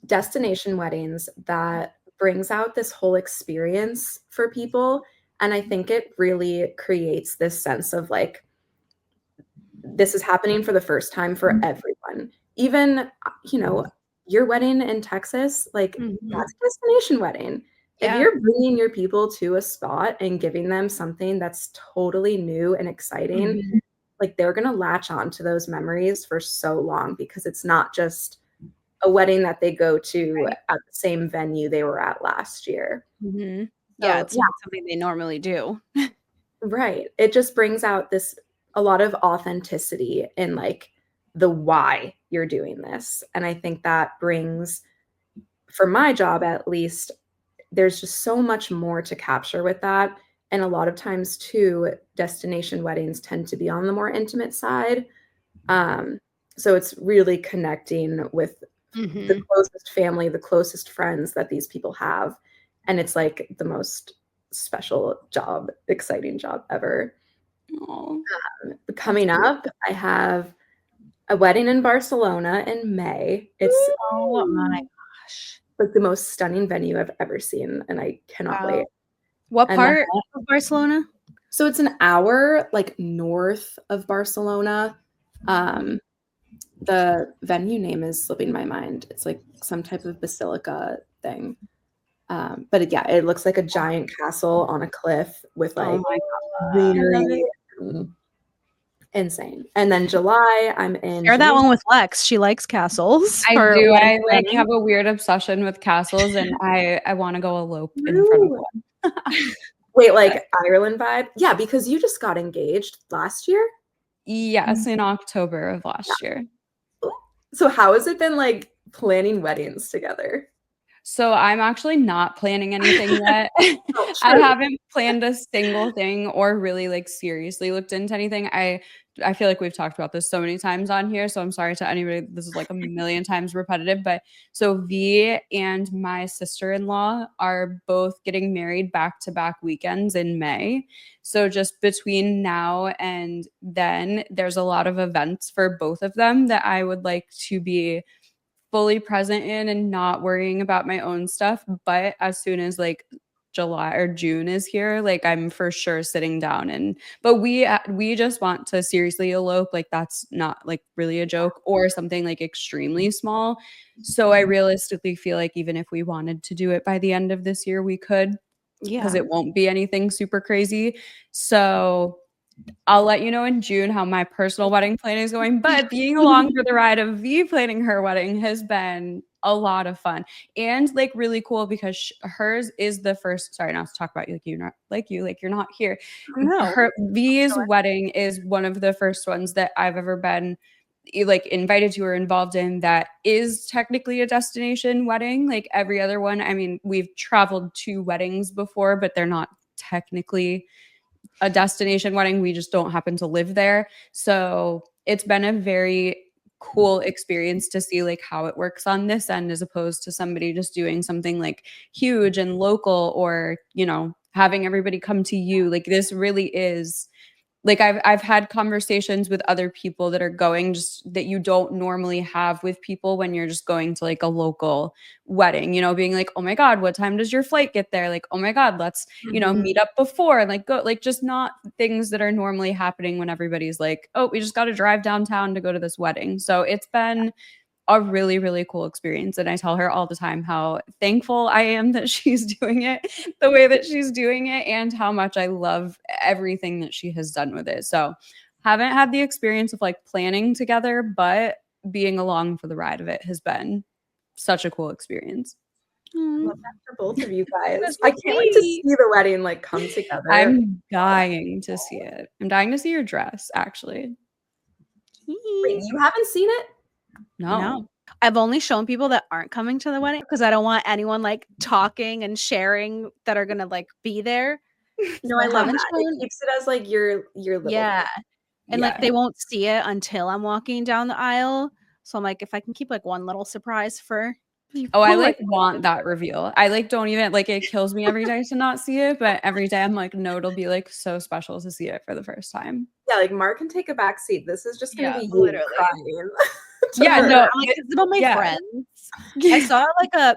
destination weddings that brings out this whole experience for people. And I think it really creates this sense of like, this is happening for the first time for everyone. Even, your wedding in Texas, like Mhm. that's a destination wedding. If Yeah. you're bringing your people to a spot and giving them something that's totally new and exciting, Mhm. like they're going to latch on to those memories for so long because it's not just a wedding that they go to Right. at the same venue they were at last year. Mhm. Yeah, So, it's not something they normally do. right. It just brings out a lot of authenticity in like the why you're doing this. And I think that brings, for my job at least, there's just so much more to capture with that. And a lot of times too, destination weddings tend to be on the more intimate side. So it's really connecting with the Mhm. closest family, the closest friends that these people have. And it's like the most special job, exciting job ever. Aw. Coming up, I have a wedding in Barcelona in May. It's Oh my gosh. like the most stunning venue I've ever seen, and I cannot Wow. wait. What And then, part of Barcelona? so it's an hour like north of Barcelona. The venue name is slipping my mind. It's like some type of basilica thing. But yeah, it looks like a giant castle on a cliff with Oh like my god. greenery. Insane. And then July, I'm in Share that Jamaica. one with Lex. She likes castles. I for do. wedding I like planning. have a weird obsession with castles, and I want to go elope in front of Ooh. one. Wait, like Ireland vibe? Yeah, because you just got engaged last year. Yes, in October of last year. So how has it been like planning weddings together? So I'm actually not planning anything yet. Oh, I true. haven't planned a single thing or really like seriously looked into anything. I feel like we've talked about this so many times on here, so I'm sorry to anybody. This is like a million times repetitive, but so V and my sister-in-law are both getting married back-to-back weekends in May. So just between now and then, there's a lot of events for both of them that I would like to be fully present in and not worrying about my own stuff. But as soon as like July or June is here, like I'm for sure sitting down but we just want to seriously elope. Like that's not like really a joke or something like extremely small. So I realistically feel like even if we wanted to do it by the end of this year, we could, because Yeah. it won't be anything super crazy. So I'll let you know in June how my personal wedding planning is going, but being along for the ride of V planning her wedding has been a lot of fun and like really cool because hers is the first. Sorry, not to talk about you like you're not here. No. Her V's wedding is one of the first ones that I've ever been like invited to or involved in that is technically a destination wedding. Like every other one, I mean, we've traveled to weddings before, but they're not technically a destination wedding. We just don't happen to live there. So it's been a very cool experience to see like how it works on this end as opposed to somebody just doing something like huge and local or, having everybody come to you. Like this really is like I've had conversations with other people that are going just that you don't normally have with people when you're just going to like a local wedding, being like, oh my God, what time does your flight get there? Like, oh my God, let's, meet up before and like go, like just not things that are normally happening when everybody's like, oh, we just got to drive downtown to go to this wedding. So it's been a really, really cool experience. And I tell her all the time how thankful I am that she's doing it the way that she's doing it and how much I love everything that she has done with it. So haven't had the experience of like planning together, but being along for the ride of it has been such a cool experience. I love that for both of you guys. That's I can't wait to sweet. see the wedding like come together. I'm dying to see it. I'm dying to see your dress, actually. Wait, you haven't seen it? No. I've only shown people that aren't coming to the wedding because I don't want anyone like talking and sharing that are gonna like be there. No, So I love haven't that. shown- It keeps it as like your little Yeah. And like Yeah. they won't see it until I'm walking down the aisle. So I'm like, if I can keep like one little surprise for Oh, I people, like want that reveal. I like don't even like it kills me every day to not see it, but every day I'm like, no, it'll be like so special to see it for the first time. Yeah, like Mark can take a back seat. This is just gonna Yeah, be you literally. crying. Yeah, her. no, I'm like, it's about my yeah. friends.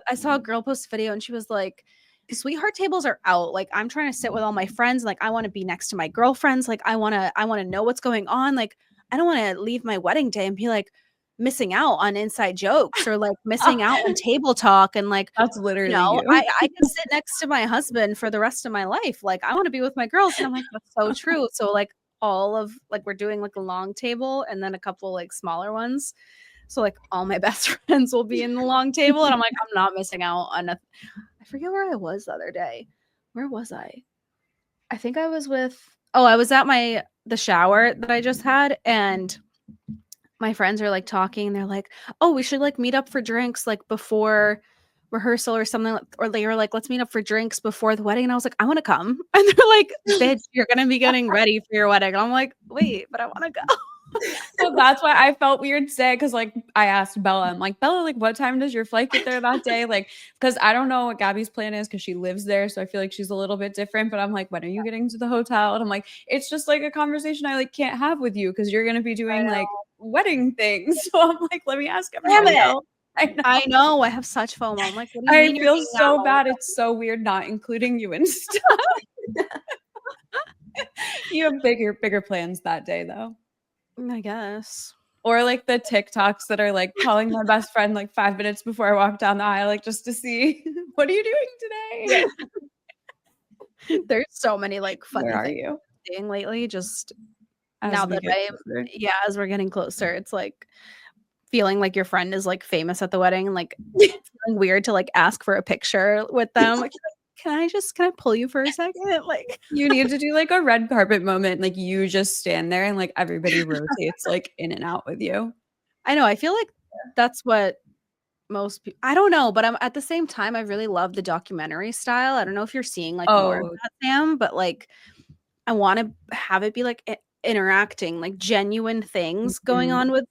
I saw a girl post a video and she was like, sweetheart tables are out. Like I'm trying to sit with all my friends. Like I want to be next to my girlfriends. Like I want to know what's going on. Like I don't want to leave my wedding day and be like, missing out on inside jokes or like missing out on table talk and like That's literally you. I can sit next to my husband for the rest of my life. Like I want to be with my girls. And I'm like, that's so true. So like all of like we're doing like a long table and then a couple like smaller ones. So like all my best friends will be in the long table and I'm like, I'm not missing out on I forget where I was the other day. Where was I? I think I was I was at the shower that I just had and my friends are like talking and they're like, oh, we should like meet up for drinks like before rehearsal or something, or they were like, let's meet up for drinks before the wedding. And I was like, I want to come. And they're like, bitch, you're gonna be getting ready for your wedding. And I'm like, wait, but I want to go. So that's why I felt weird today because like I asked Bella, I'm like, Bella, like what time does your flight get there that day? Like, because I don't know what Gabby's plan is because she lives there. So I feel like she's a little bit different. But I'm like, when are you getting to the hotel? And I'm like, it's just like a conversation I like can't have with you because you're gonna be doing like wedding things. So I'm like, let me ask everybody else. I know. I have such FOMO. I'm like, what do you mean feel so bad. It's so weird not including you and stuff. You have bigger plans that day though. I guess. Or like the TikToks that are like calling my best friend like 5 minutes before I walk down the aisle, like just to see what are you doing today? There's so many like funny Where are things you seeing lately. Just as now that as we're getting closer, it's like feeling like your friend is like famous at the wedding and like feeling weird to like ask for a picture with them. Like, can I pull you for a second? Like you need to do like a red carpet moment. Like you just stand there and like everybody rotates like in and out with you. I know. I feel like that's what most people, I don't know, but I'm at the same time, I really love the documentary style. I don't know if you're seeing like more of that, Sam, but like I want to have it be like interacting, like genuine things going on with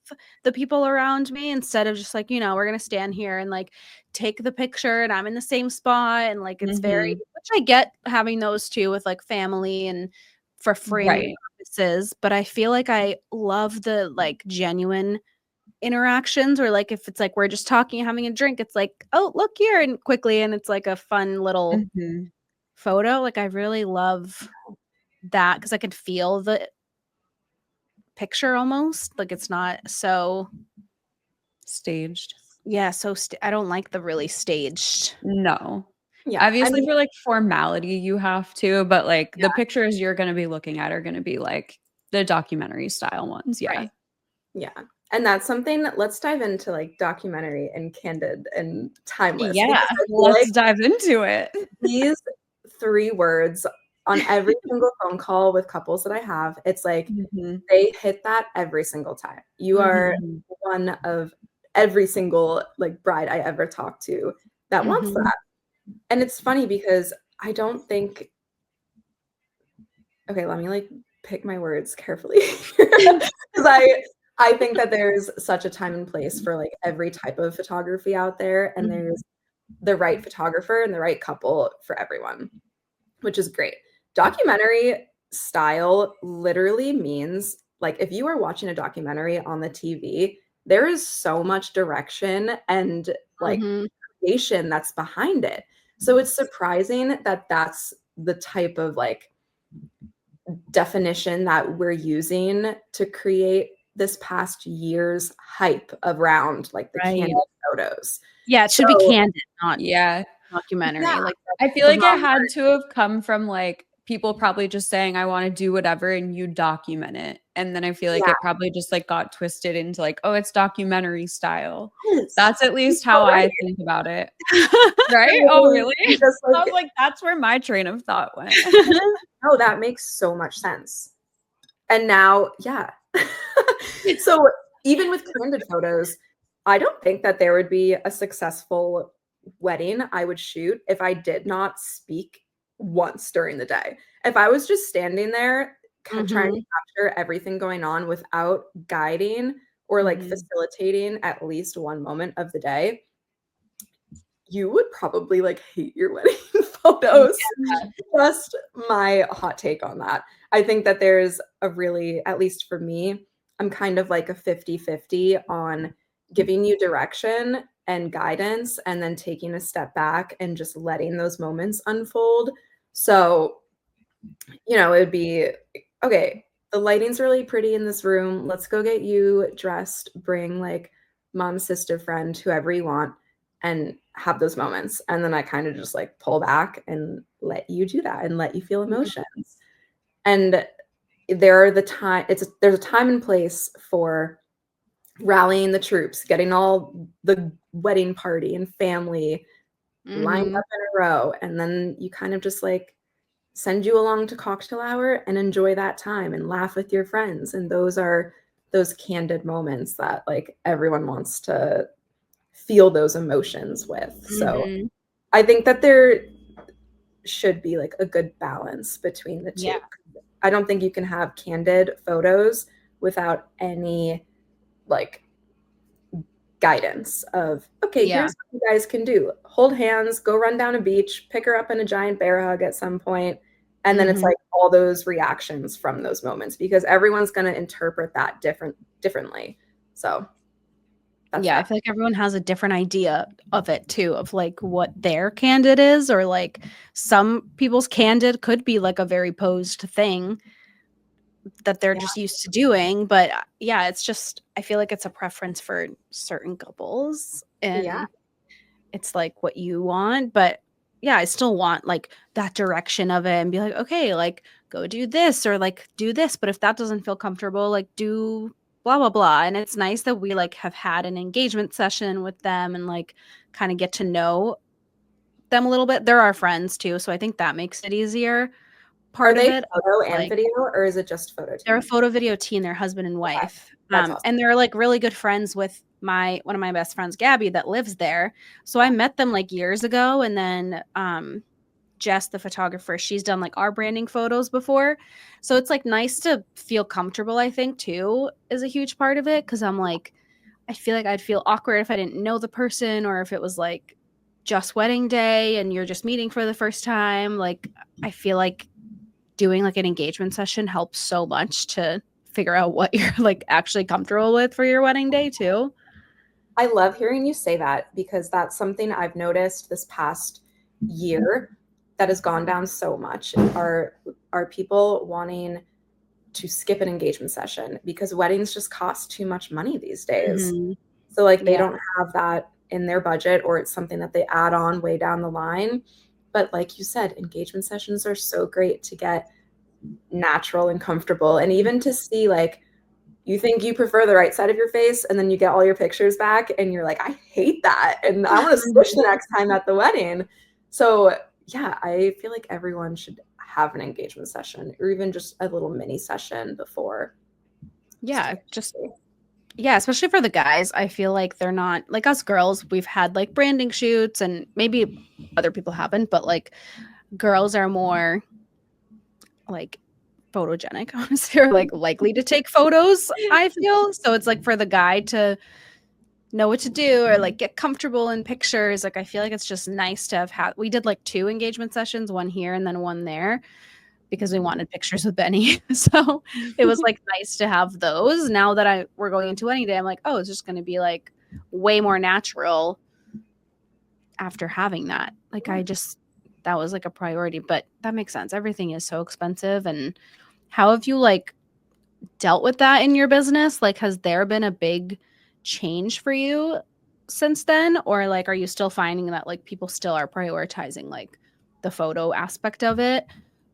the people around me instead of just like, we're going to stand here and like take the picture and I'm in the same spot. And like, it's very, which I get having those too with like family and for framing purposes, but I feel like I love the like genuine interactions or like if it's like we're just talking, having a drink, it's like, oh, look here and quickly. And it's like a fun little photo. Like I really love that because I could feel the picture almost like it's not so staged. Yeah, so I don't like the really staged. No. Yeah, obviously for like formality you have to, but like the pictures you're going to be looking at are going to be like the documentary style ones. Yeah. Right. Yeah. And that's something that let's dive into like documentary and candid and timeless. Yeah, let's dive into it. These 3 words on every single phone call with couples that I have, it's like they hit that every single time. You are one of every single like bride I ever talked to that wants that. And it's funny because I don't think, okay, let me like pick my words carefully because I think that there's such a time and place for like every type of photography out there, and there's the right photographer and the right couple for everyone, which is great. Documentary style literally means like if you are watching a documentary on the TV, there is so much direction and like creation that's behind it. So it's surprising that that's the type of like definition that we're using to create this past year's hype around like the candid photos. Yeah, it should be candid, not documentary. Yeah. Like I feel like it had to have come from like people probably just saying I want to do whatever and you document it. And then I feel like it probably just like got twisted into like, oh, it's documentary style. Yes. That's at least how I think about it. Right? Oh, really? Just like, I was like, that's where my train of thought went. Oh, that makes so much sense. And now, so even with candid photos, I don't think that there would be a successful wedding I would shoot if I did not speak once during the day. If I was just standing there trying to capture everything going on without guiding or like facilitating at least one moment of the day, you would probably like hate your wedding photos. Just my hot take on that. I think that there's a really, at least for me, I'm kind of like a 50-50 on giving you direction and guidance and then taking a step back and just letting those moments unfold. So, it would be, okay, the lighting's really pretty in this room. Let's go get you dressed, bring like mom, sister, friend, whoever you want, and have those moments. And then I kind of just like pull back and let you do that and let you feel emotions. And there's a time and place for rallying the troops, getting all the wedding party and family lined up in a row. And then you kind of just like send you along to cocktail hour and enjoy that time and laugh with your friends. And those are those candid moments that like everyone wants to feel those emotions with. So I think that there should be like a good balance between the two. Yeah. I don't think you can have candid photos without any like guidance of, okay, here's what you guys can do. Hold hands, go run down a beach, pick her up in a giant bear hug at some point. And then it's like all those reactions from those moments, because everyone's going to interpret that differently. So that's I feel like everyone has a different idea of it too, of like what their candid is, or like some people's candid could be like a very posed thing that they're just used to doing. But it's just, I feel like it's a preference for certain couples, and it's like what you want. But I still want like that direction of it and be like, okay, like go do this or like do this. But if that doesn't feel comfortable, like do blah, blah, blah. And it's nice that we like have had an engagement session with them and like kind of get to know them a little bit. They're our friends too. So I think that makes it easier. Part of it, photo and video, or is it just photo team? They're a photo video team. They're husband and wife. Awesome. And they're like really good friends with one of my best friends, Gabby, that lives there. So I met them like years ago. And then Jess, the photographer, she's done like our branding photos before. So it's like nice to feel comfortable, I think, too, is a huge part of it. Cause I'm like, I feel like I'd feel awkward if I didn't know the person, or if it was like just wedding day and you're just meeting for the first time. Like, I feel like doing like an engagement session helps so much to figure out what you're like actually comfortable with for your wedding day too. I love hearing you say that, because that's something I've noticed this past year that has gone down so much are people wanting to skip an engagement session because weddings just cost too much money these days. So like they don't have that in their budget, or it's something that they add on way down the line. But like you said, engagement sessions are so great to get natural and comfortable, and even to see like you think you prefer the right side of your face, and then you get all your pictures back and you're like, I hate that, and I want to switch the next time at the wedding. So I feel like everyone should have an engagement session, or even just a little mini session before. Especially for the guys. I feel like they're not like us girls. We've had like branding shoots, and maybe other people haven't, but like girls are more like photogenic, honestly, or like likely to take photos, I feel. So it's like for the guy to know what to do or like get comfortable in pictures. Like I feel like it's just nice to have had. We did like 2 engagement sessions, one here and then one there, because we wanted pictures with Benny. So it was like nice to have those. Now that we're going into wedding day, I'm like, oh, it's just going to be like way more natural after having that. Like that was like a priority, but that makes sense. Everything is so expensive. And how have you like dealt with that in your business? Like, has there been a big change for you since then? Or like, are you still finding that like people still are prioritizing like the photo aspect of it?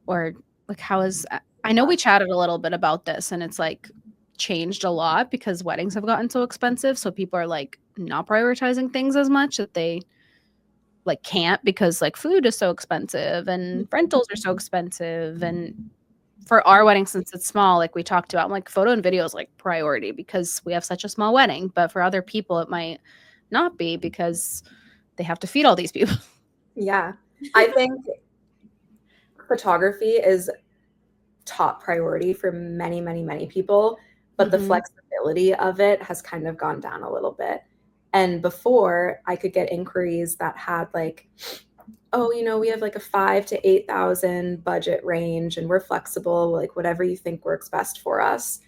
Or like, I know we chatted a little bit about this, and it's like changed a lot because weddings have gotten so expensive. So people are like not prioritizing things as much, that they like can't, because like food is so expensive and rentals are so expensive. And for our wedding, since it's small, like we talked about, like photo and video is like priority because we have such a small wedding. But for other people, it might not be because they have to feed all these people. Yeah. I think photography is top priority for many, many, many people, but the flexibility of it has kind of gone down a little bit. And before, I could get inquiries that had like, oh, we have like a 5,000 to 8,000 budget range, and we're flexible, like whatever you think works best for us.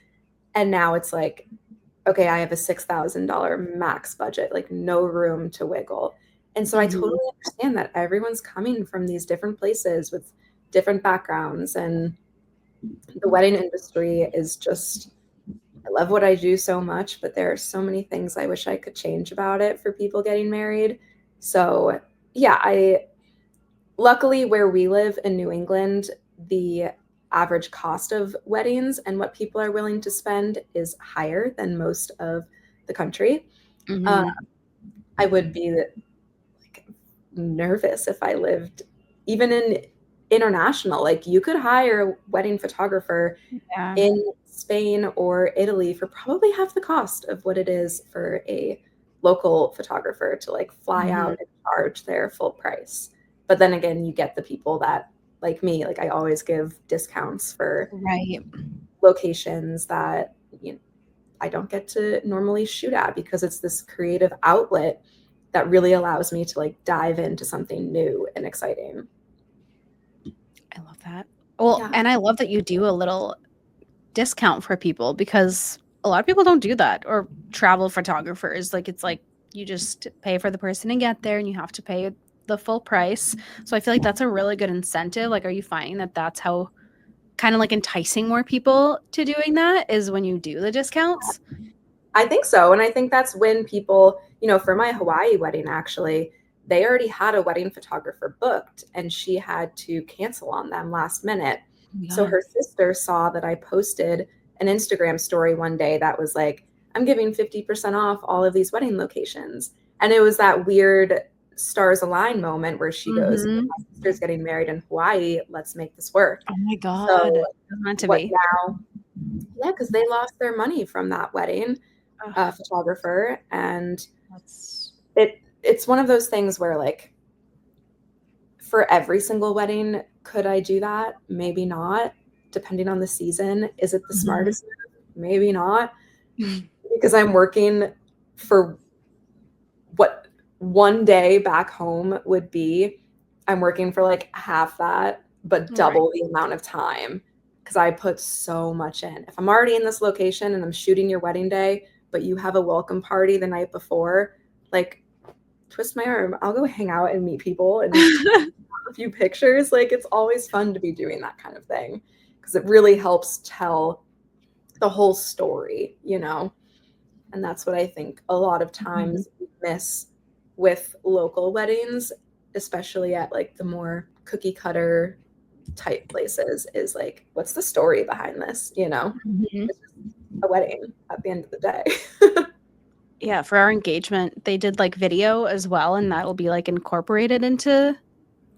And now it's like, okay, I have a $6,000 max budget, like no room to wiggle. And so I totally understand that everyone's coming from these different places with different backgrounds, and the wedding industry is just, I love what I do so much, but there are so many things I wish I could change about it for people getting married. So yeah, luckily where we live in New England, the average cost of weddings and what people are willing to spend is higher than most of the country. Mhm. I would be like nervous if I lived even in international. Like you could hire a wedding photographer Yeah. in Spain or Italy for probably half the cost of what it is for a local photographer to like fly out and charge their full price. But then again, you get the people that like me, like I always give discounts for Right. locations that I don't get to normally shoot at because it's this creative outlet that really allows me to like dive into something new and exciting. I love that. Well, Yeah. and I love that you do a little discount for people because a lot of people don't do that, or travel photographers. Like it's like you just pay for the person to get there and you have to pay the full price. So I feel like that's a really good incentive. Like, are you finding that that's how kind of like enticing more people to doing that is when you do the discounts? I think so. And I think that's when people, for my Hawaii wedding, actually, they already had a wedding photographer booked and she had to cancel on them last minute. So her sister saw that I posted an Instagram story one day that was like, I'm giving 50% off all of these wedding locations. And it was that weird stars align moment where she goes, Mhm. my sister's getting married in Hawaii. Let's make this work. Oh my God. So It's meant to what be. now? Yeah, because they lost their money from that wedding photographer. And That's it's one of those things where like for every single wedding, could I do that? Maybe not. Depending on the season. Is it the smartest move? Maybe not. Because I'm working for what one day back home would be. I'm working for like half that, but double the amount of time because I put so much in. If I'm already in this location and I'm shooting your wedding day, but you have a welcome party the night before, like twist my arm. I'll go hang out and meet people and a few pictures. Like it's always fun to be doing that kind of thing because it really helps tell the whole story, And that's what I think a lot of times we miss with local weddings, especially at like the more cookie cutter type places, is like, what's the story behind this? It's just a wedding at the end of the day. Yeah, for our engagement, they did like video as well, and that'll be like incorporated into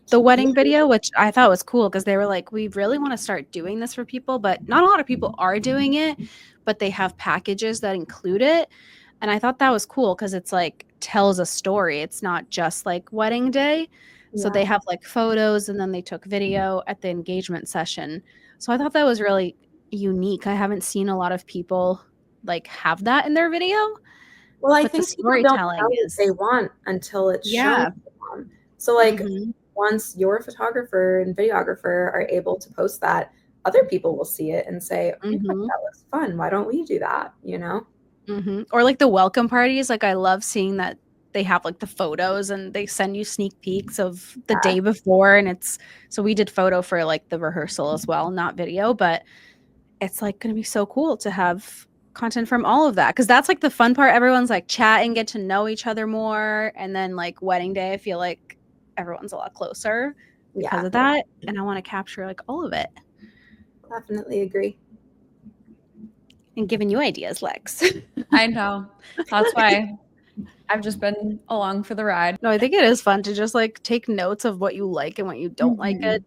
the wedding video, which I thought was cool because they were like, we really want to start doing this for people, but not a lot of people are doing it, but they have packages that include it. And I thought that was cool because it's like tells a story. It's not just like wedding day. So they have like photos and then they took video at the engagement session. So I thought that was really unique. I haven't seen a lot of people like have that in their video. Well, I But the think people don't storytelling know what is they want until it's yeah. shown to them. So like Mhm. once your photographer and videographer are able to post that, other people will see it and say, oh my God, Mhm. that looks fun. Why don't we do that? Or like the welcome parties. Like I love seeing that they have like the photos and they send you sneak peeks of the day before. And so we did photo for like the rehearsal as well, not video, but it's like going to be so cool to have content from all of that. Cause that's like the fun part. Everyone's like chatting, get to know each other more. And then like wedding day, I feel like everyone's a lot closer because of that. And I want to capture like all of it. Definitely agree. And giving you ideas, Lex. I know. That's why I've just been along for the ride. No, I think it is fun to just like take notes of what you like and what you don't like at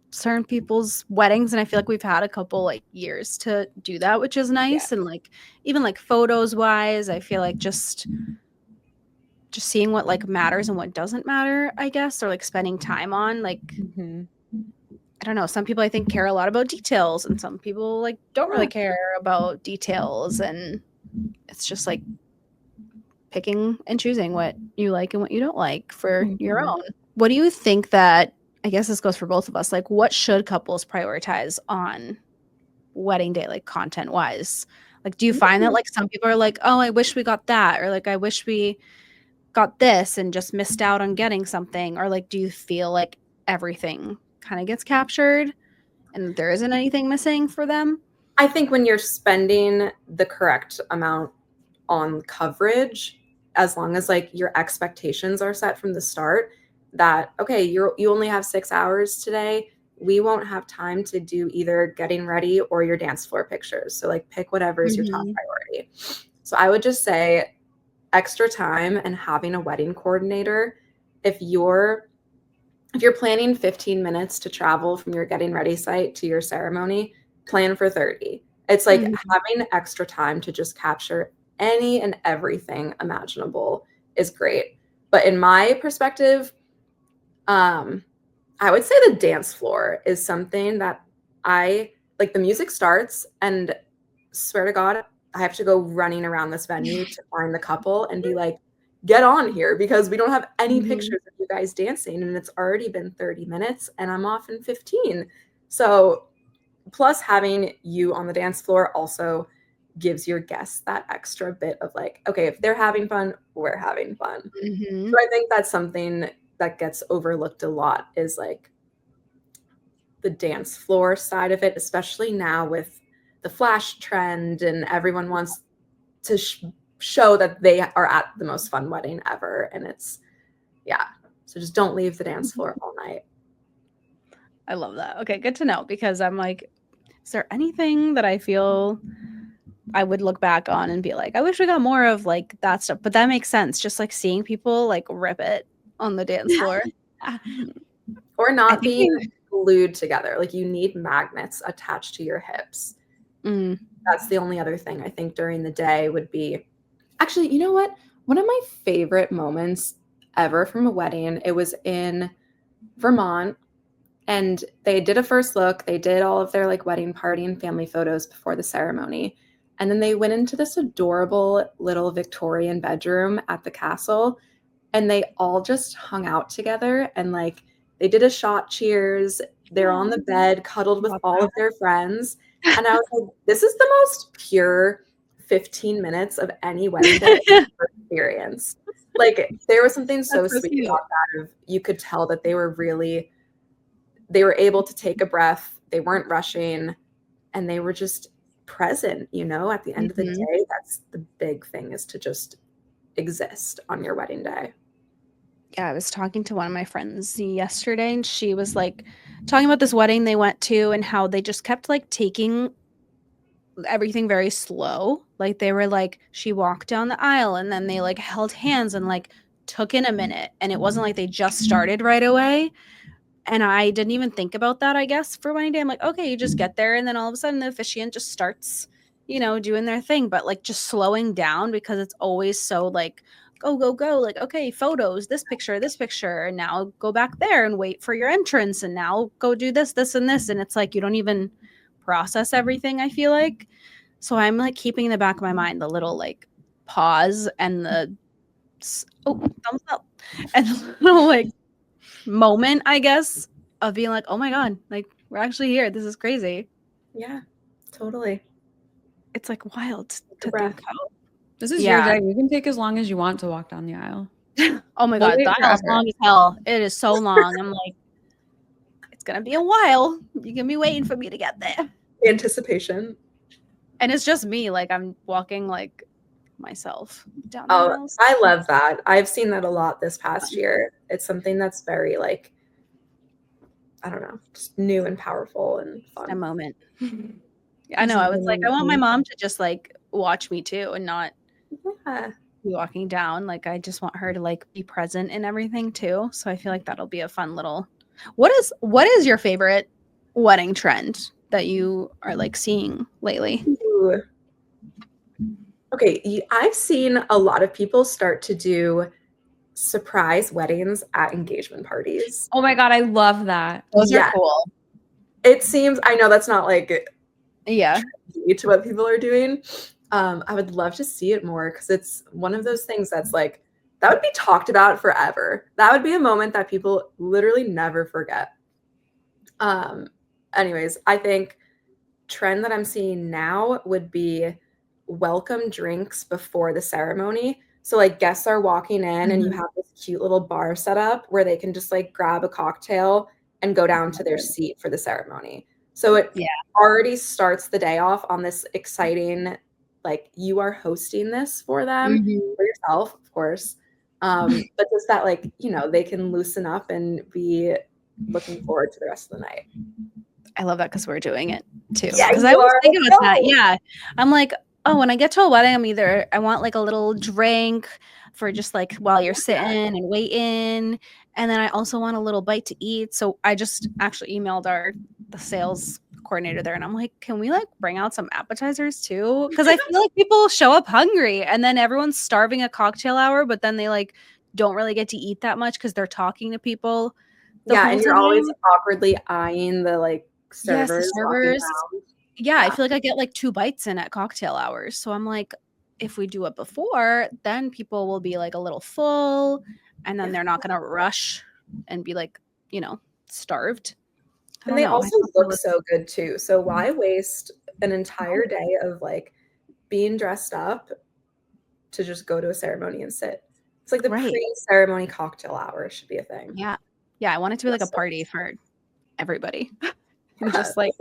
certain people's weddings. And I feel like we've had a couple like years to do that, which is nice. And like even like photos wise, I feel like just seeing what like matters and what doesn't matter, I guess, or like spending time on like I don't know. Some people I think care a lot about details and some people like don't really care about details. And it's just like picking and choosing what you like and what you don't like for your own. What do you think that, I guess this goes for both of us, like what should couples prioritize on wedding day, like content wise? Like, do you find that like some people are like, oh, I wish we got that, or like, I wish we got this and just missed out on getting something, or like, do you feel like everything kind of gets captured? and there isn't anything missing for them. I think when you're spending the correct amount on coverage, as long as like your expectations are set from the start, that okay, you only have 6 hours today. We won't have time to do either getting ready or your dance floor pictures. So like pick whatever is your top priority. So I would just say extra time and having a wedding coordinator. If you're planning 15 minutes to travel from your getting ready site to your ceremony, plan for 30. It's like having extra time to just capture any and everything imaginable is great. But in my perspective, I would say the dance floor is something that I like. The music starts and swear to God, I have to go running around this venue to find the couple and be like, get on here because we don't have any pictures of you guys dancing and it's already been 30 minutes and I'm off in 15. So plus having you on the dance floor also gives your guests that extra bit of like, okay, if they're having fun, we're having fun. So I think that's something that gets overlooked a lot is like the dance floor side of it, especially now with the flash trend and everyone wants to show that they are at the most fun wedding ever. And it's, yeah. So just don't leave the dance floor all night. I love that. Okay, good to know because I'm like, is there anything that I feel I would look back on and be like, I wish we got more of like that stuff. But that makes sense. Just like seeing people like rip it on the dance floor. Or not being glued together. Like you need magnets attached to your hips. That's the only other thing I think during the day would be, actually, you know what? One of my favorite moments ever from a wedding, it was in Vermont and they did a first look. They did all of their like wedding party and family photos before the ceremony. And then they went into this adorable little Victorian bedroom at the castle and they all just hung out together and like they did a shot cheers. They're on the bed cuddled with all of their friends. And I was like, this is the most pure 15 minutes of any wedding day I've ever experienced. Like there was something so sweet about that. You could tell that they were able to take a breath. They weren't rushing and they were just present, you know, at the end of the day. That's the big thing, is to just exist on your wedding day. Yeah, I was talking to one of my friends yesterday and she was like talking about this wedding they went to and how they just kept like taking everything very slow. Like they were like, she walked down the aisle and then they like held hands and like took in a minute. And it wasn't like they just started right away. And I didn't even think about that, I guess, for wedding day. I'm like, okay, you just get there and then all of a sudden the officiant just starts, you know, doing their thing. But like just slowing down because it's always so like, go, go, go. Like, okay, photos, this picture, and now go back there and wait for your entrance. And now go do this, this, and this. And it's like, you don't even process everything, I feel like. So I'm like keeping in the back of my mind the little like pause and the, thumbs up. And the little like moment, I guess, of being like, oh my God, like we're actually here. This is crazy. Yeah, totally. It's like wild to think how. This is your day. You can take as long as you want to walk down the aisle. Oh my God, the aisle is long as hell. It is so long. I'm like, it's gonna be a while. You're gonna be waiting for me to get there. Anticipation. And it's just me. Like I'm walking like myself down the aisle. I love that. I've seen that a lot this past year. It's something that's very like, I don't know, just new and powerful and fun. A moment. I know. I was like, I want my mom to just like watch me too and not be walking down. Like I just want her to like be present in everything too. So I feel like that'll be a fun little. What is your favorite wedding trend that you are like seeing lately? Ooh. Okay, I've seen a lot of people start to do surprise weddings at engagement parties. Oh my God, I love that. Those are cool. It seems, I know that's not like trendy to what people are doing. I would love to see it more because it's one of those things that's like, that would be talked about forever. That would be a moment that people literally never forget. Anyways, I think trend that I'm seeing now would be welcome drinks before the ceremony. So like guests are walking in and you have this cute little bar set up where they can just like grab a cocktail and go down to their seat for the ceremony. So it Yeah. already starts the day off on this exciting, like, you are hosting this for them, for yourself, of course. But just that, like, they can loosen up and be looking forward to the rest of the night. I love that because we're doing it too. Yeah, Because I always think about that. Yeah. I'm like, oh, when I get to a wedding, I want like a little drink for just like while you're sitting and waiting. And then I also want a little bite to eat. So I just actually emailed the sales coordinator there and I'm like, can we like bring out some appetizers too? Because I feel like people show up hungry and then everyone's starving at cocktail hour, but then they like don't really get to eat that much because they're talking to people. Yeah, and you're always awkwardly eyeing the like servers. Yes, the servers. Yeah, I feel like I get like 2 bites in at cocktail hours. So I'm like, if we do it before, then people will be like a little full and then they're not going to rush and be like, starved. And they also look so good too. So why waste an entire day of like being dressed up to just go to a ceremony and sit? It's like the pre-ceremony cocktail hour should be a thing. Yeah. Yeah, I want it to be like a party for everybody. Just like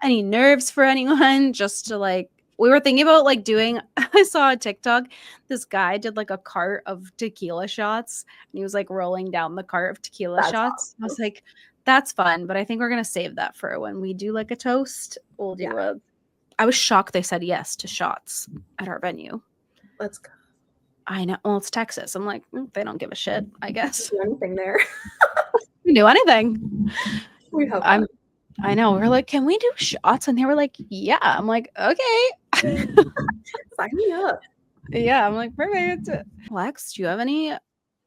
any nerves for anyone, just to like, we were thinking about like doing, I saw a TikTok, this guy did like a cart of tequila shots and he was like rolling down the cart of tequila shots. Awesome. I was like, that's fun, but I think we're going to save that for when we do like a toast. We'll do I was shocked they said yes to shots at our venue. Let's go. I know. Well, it's Texas. I'm like, they don't give a shit, I guess. Do anything there. We do anything. We have I know. We're like, can we do shots? And they were like, yeah. I'm like, okay. Sign me up. Yeah. I'm like, perfect. Lex, do you have any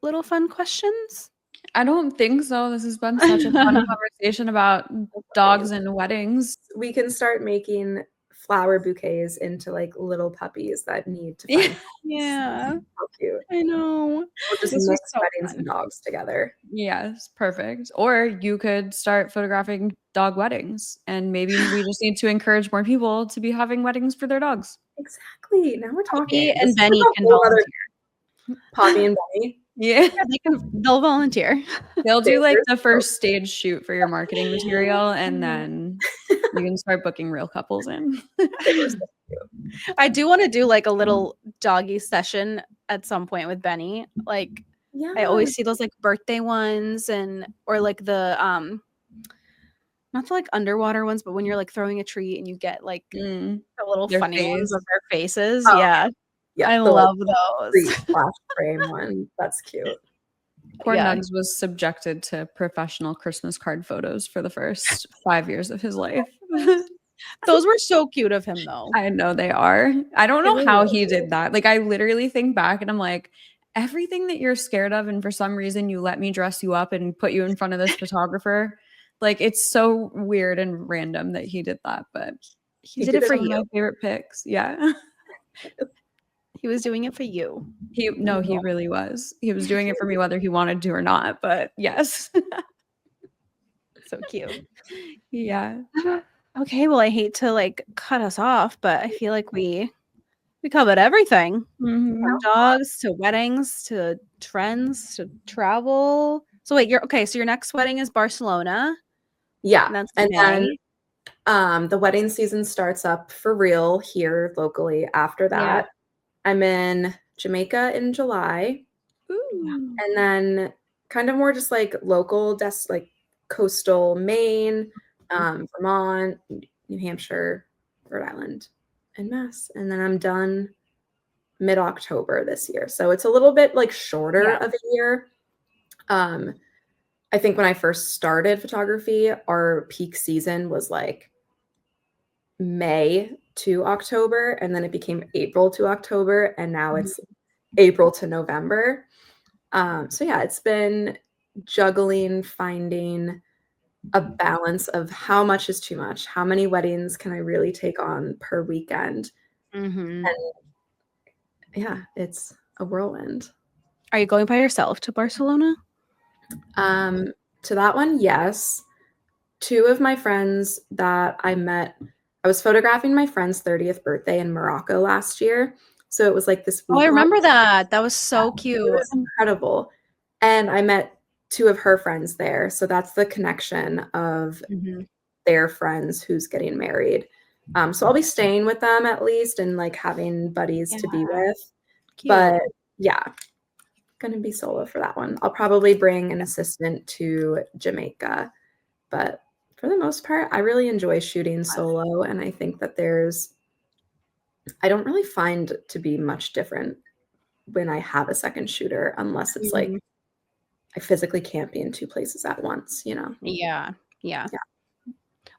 little fun questions? I don't think so. This has been such a fun conversation about dogs and weddings. We can start making flower bouquets into like little puppies that need to find. Yeah. So cute. I know. We'll just mix weddings and dogs together. Yes, perfect. Or you could start photographing dog weddings and maybe we just need to encourage more people to be having weddings for their dogs. Exactly. Now we're talking. Poppy and Benny can volunteer. Poppy and Benny. Yeah. They'll volunteer. They'll do like the first stage shoot for your marketing material and then you can start booking real couples in. I do want to do like a little doggy session at some point with Benny. Like I always see those like birthday ones or like the not the like underwater ones, but when you're like throwing a treat and you get like the little funny ones of their faces. Oh. Yeah. Yeah, I love those. Flash frame one. That's cute. Poor Nugs was subjected to professional Christmas card photos for the first 5 years of his life. Those were so cute of him, though. I know they are. I don't know how he did that. Like, I literally think back and I'm like, everything that you're scared of, and for some reason you let me dress you up and put you in front of this photographer. Like, it's so weird and random that he did that, but he did it for you. My favorite pics. Yeah. He was doing it for you. He really was. He was doing it for me whether he wanted to or not, but yes. So cute. Yeah. Okay, well, I hate to like cut us off, but I feel like we covered everything. From dogs to weddings to trends to travel. So wait, so your next wedding is Barcelona. Yeah. And then the wedding season starts up for real here locally after that. Yeah. I'm in Jamaica in July. Ooh. And then kind of more just like local, like coastal Maine, Vermont, New Hampshire, Rhode Island, and Mass. And then I'm done mid-October this year. So it's a little bit like shorter of a year. I think when I first started photography, our peak season was like May to October, and then it became April to October, and now it's April to November. So yeah, it's been juggling, finding a balance of how much is too much, how many weddings can I really take on per weekend. And yeah, it's a whirlwind. Are you going by yourself to Barcelona? To that one, yes. 2 of my friends that I met, I was photographing my friend's 30th birthday in Morocco last year. So it was like this week. Oh, I remember that. That was so cute. It was incredible. And I met 2 of her friends there. So that's the connection of their friends who's getting married. So I'll be staying with them at least and like having buddies to be with. Cute. But yeah, gonna be solo for that one. I'll probably bring an assistant to Jamaica, but for the most part, I really enjoy shooting solo, and I think that I don't really find to be much different when I have a second shooter, unless it's like I physically can't be in two places at once, you know? Yeah.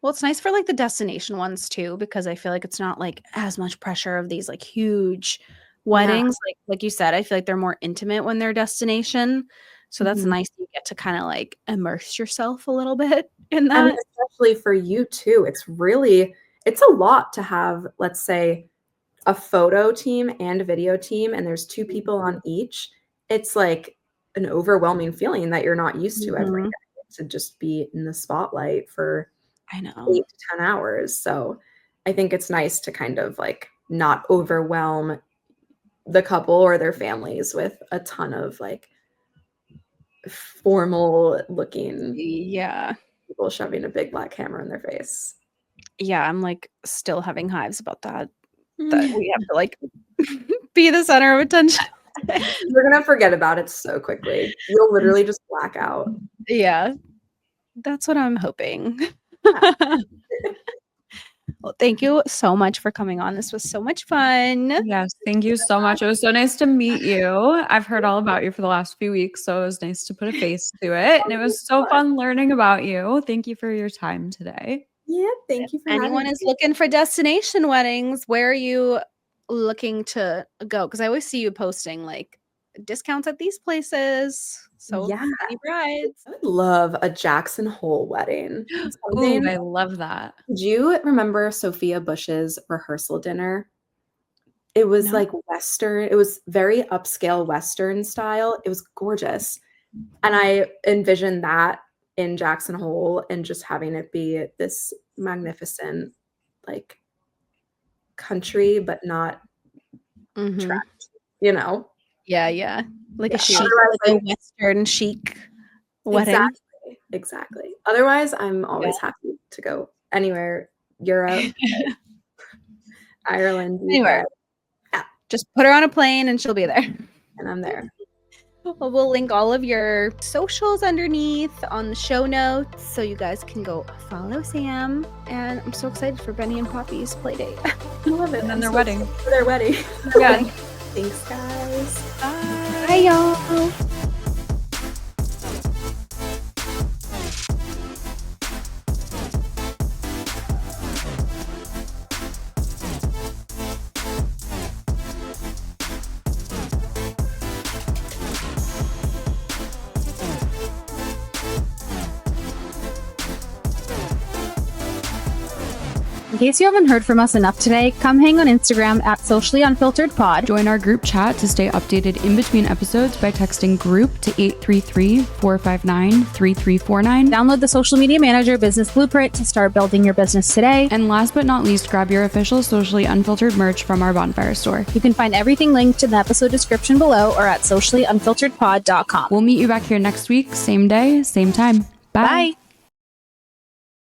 Well, it's nice for like the destination ones too, because I feel like it's not like as much pressure of these like huge weddings. Like you said, I feel like they're more intimate when they're destination. So that's nice. You get to kind of like immerse yourself a little bit in that. And especially for you too. It's a lot to have, let's say, a photo team and a video team, and there's two people on each. It's like an overwhelming feeling that you're not used to every day, to just be in the spotlight for 8 to 10 hours. So I think it's nice to kind of like not overwhelm the couple or their families with a ton of like formal looking people shoving a big black camera in their face. Yeah, I'm like still having hives about that we have to like be the center of attention. You're gonna forget about it so quickly. You'll literally just black out. Yeah, that's what I'm hoping. Well, thank you so much for coming on. This was so much fun. Yes, thank you so much. It was so nice to meet you. I've heard all about you for the last few weeks, so it was nice to put a face to it. And it was so fun learning about you. Thank you for your time today. Yeah, thank you for anyone having is looking for destination weddings, where are you looking to go? Because I always see you posting like discounts at these places. So any brides. I would love a Jackson Hole wedding. Ooh, I love that. Do you remember Sophia Bush's rehearsal dinner? It was like Western. It was very upscale Western style. It was gorgeous. And I envisioned that in Jackson Hole and just having it be this magnificent, like country, but not trapped, you know? Yeah. Like a chic, like a Western chic wedding. Exactly. Otherwise, I'm always happy to go anywhere, Europe, Ireland, anywhere. Yeah. Just put her on a plane and she'll be there. And I'm there. Well, we'll link all of your socials underneath on the show notes so you guys can go follow Sam. And I'm so excited for Benny and Poppy's play date. I love it. And then their wedding. For their wedding. Yeah. Thanks, guys. Bye. Bye, y'all. In case you haven't heard from us enough today, come hang on Instagram at Socially Unfiltered Pod. Join our group chat to stay updated in between episodes by texting group to 833-459-3349. Download the Social Media Manager Business Blueprint to start building your business today. And last but not least, grab your official Socially Unfiltered merch from our Bonfire store. You can find everything linked in the episode description below or at sociallyunfilteredpod.com. We'll meet you back here next week, same day, same time. Bye. Bye.